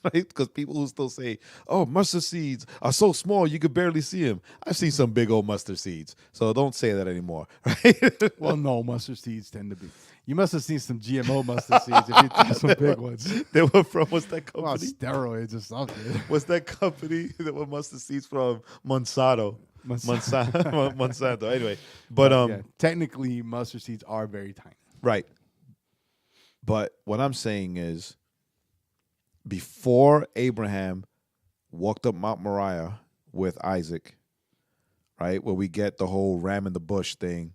Right? Because people who still say, oh, mustard seeds are so small you could barely see them. I've seen some big old mustard seeds, so don't say that anymore. Right? Well, no, mustard seeds tend to be. You must have seen some GMO mustard seeds if you have some big ones. They were from, what's that company? Well, steroids or something. What's that company that were mustard seeds from? Monsanto. Monsanto. Anyway, but technically mustard seeds are very tiny. Right. But what I'm saying is, before Abraham walked up Mount Moriah with Isaac, right, where we get the whole ram in the bush thing,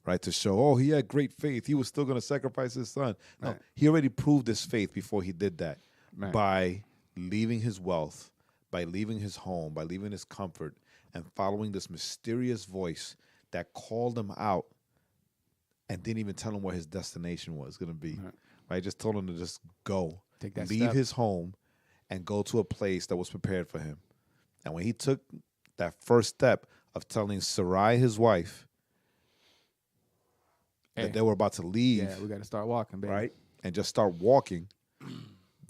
right? To show, oh, he had great faith. He was still going to sacrifice his son. No, Right. he already proved his faith before he did that Right. by leaving his wealth, by leaving his home, by leaving his comfort, and following this mysterious voice that called him out and didn't even tell him where his destination was going to be, right? Just told him to just go, Take that leave step. his home, and go to a place that was prepared for him. And when he took that first step of telling Sarai, his wife, that they were about to leave, Yeah, we got to start walking, baby. right, and just start walking,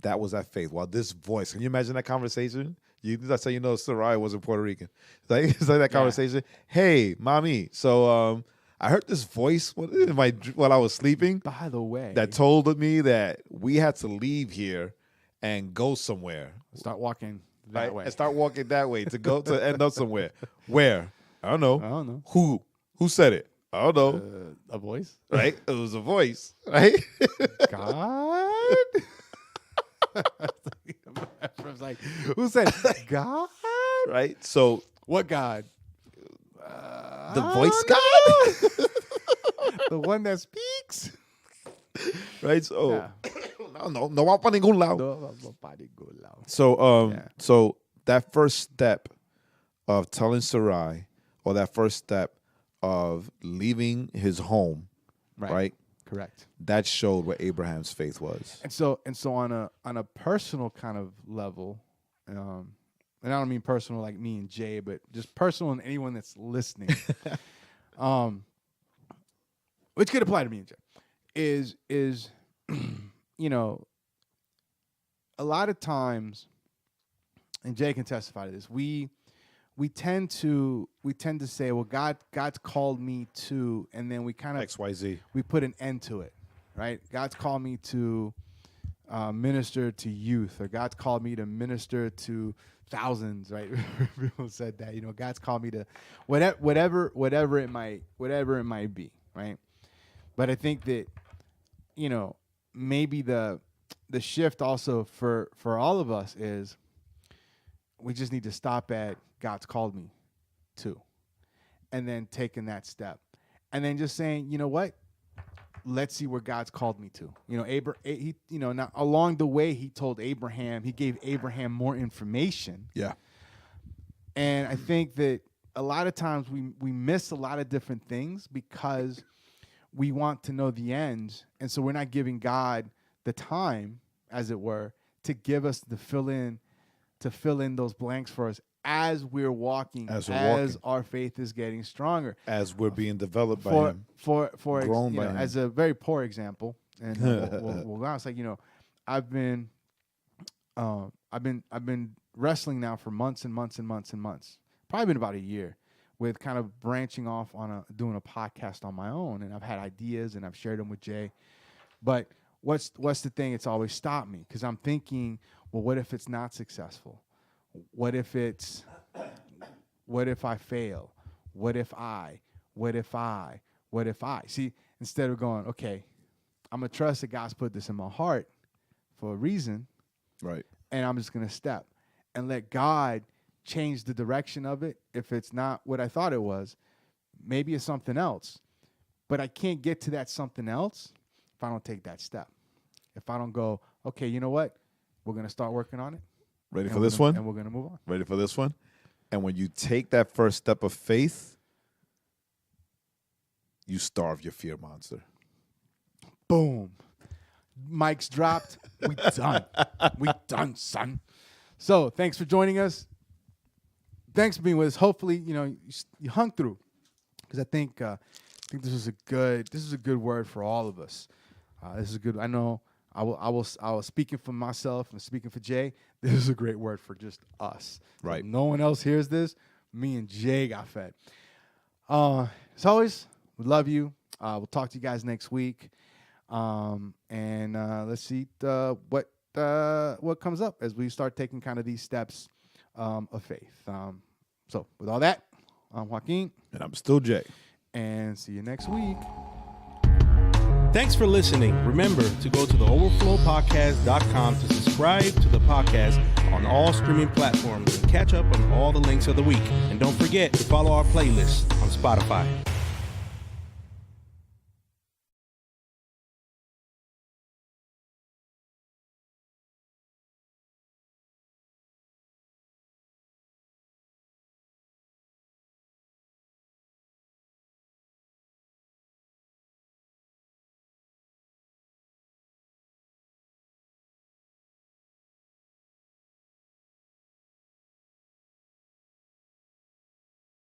that was that faith. While this voice, can you imagine that conversation? That's how you know Sarai wasn't Puerto Rican. It's like that conversation. Hey, mommy, so I heard this voice while I was sleeping By the way, that told me that we had to leave here and go somewhere. start walking that Right? way. And start walking that way to go to end up somewhere. Where? I don't know. I don't know. Who said it? I don't know. A voice? Right? It was a voice, right? God? I was like, who said God? Right? So What God? the voice God? The one that speaks? Right? So Yeah. no va pa ningún lado. No, nobody go loud. So Yeah. so that first step of telling Sarai, or that first step of leaving his home, right? Correct. That showed what Abraham's faith was. And so on a personal kind of level, and I don't mean personal like me and Jay, but just personal and anyone that's listening, which could apply to me and Jay, is you know, a lot of times, and Jay can testify to this, we tend to say, well, God's called me to, and then we kind of XYZ. we put an end to it, right? God's called me to minister to youth, or God's called me to minister to thousands, right? People said that, you know, God's called me to whatever it might be, right? But I think that, you know, maybe the shift also for all of us is we just need to stop at God's called me to, and then taking that step, and then just saying, you know what, let's see where God's called me to. You know, now along the way, he gave Abraham more information. Yeah. And I think that a lot of times we miss a lot of different things because we want to know the end, and so we're not giving God the time, as it were, to give us to fill in those blanks for us as we're walking, as our faith is getting stronger, as we're being developed by him, grown by him. As a very poor example, and we'll go on. It's like, you know, I've been wrestling now for months and months and months and months, probably been about a year, with kind of branching off on doing a podcast on my own, and I've had ideas and I've shared them with Jay, but what's the thing? It's always stopped me because I'm thinking, well, what if it's not successful? What if I fail? What if I? See, instead of going, okay, I'm going to trust that God's put this in my heart for a reason. right? And I'm just going to step and let God change the direction of it. If it's not what I thought it was, maybe it's something else. But I can't get to that something else if I don't take that step. If I don't go, okay, you know what? We're going to start working on it. Ready And for we're this gonna- one? And we're going to move on. Ready for this one? And when you take that first step of faith, you starve your fear monster. Boom. Mic's dropped. We done. We done, son. So thanks for joining us. Thanks for being with us. Hopefully, you know, you hung through, because I think this is a good word for all of us. This is a good. I know I was speaking for myself and speaking for Jay. This is a great word for just us. Right. If no one else hears this, me and Jay got fed. As always, we love you. We'll talk to you guys next week. And let's see what comes up as we start taking kind of these steps of faith. So with all that, I'm Joaquin, And I'm still Jay. and see you next week. Thanks for listening. Remember to go to the overflowpodcast.com to subscribe to the podcast on all streaming platforms and catch up on all the links of the week. And don't forget to follow our playlist on Spotify.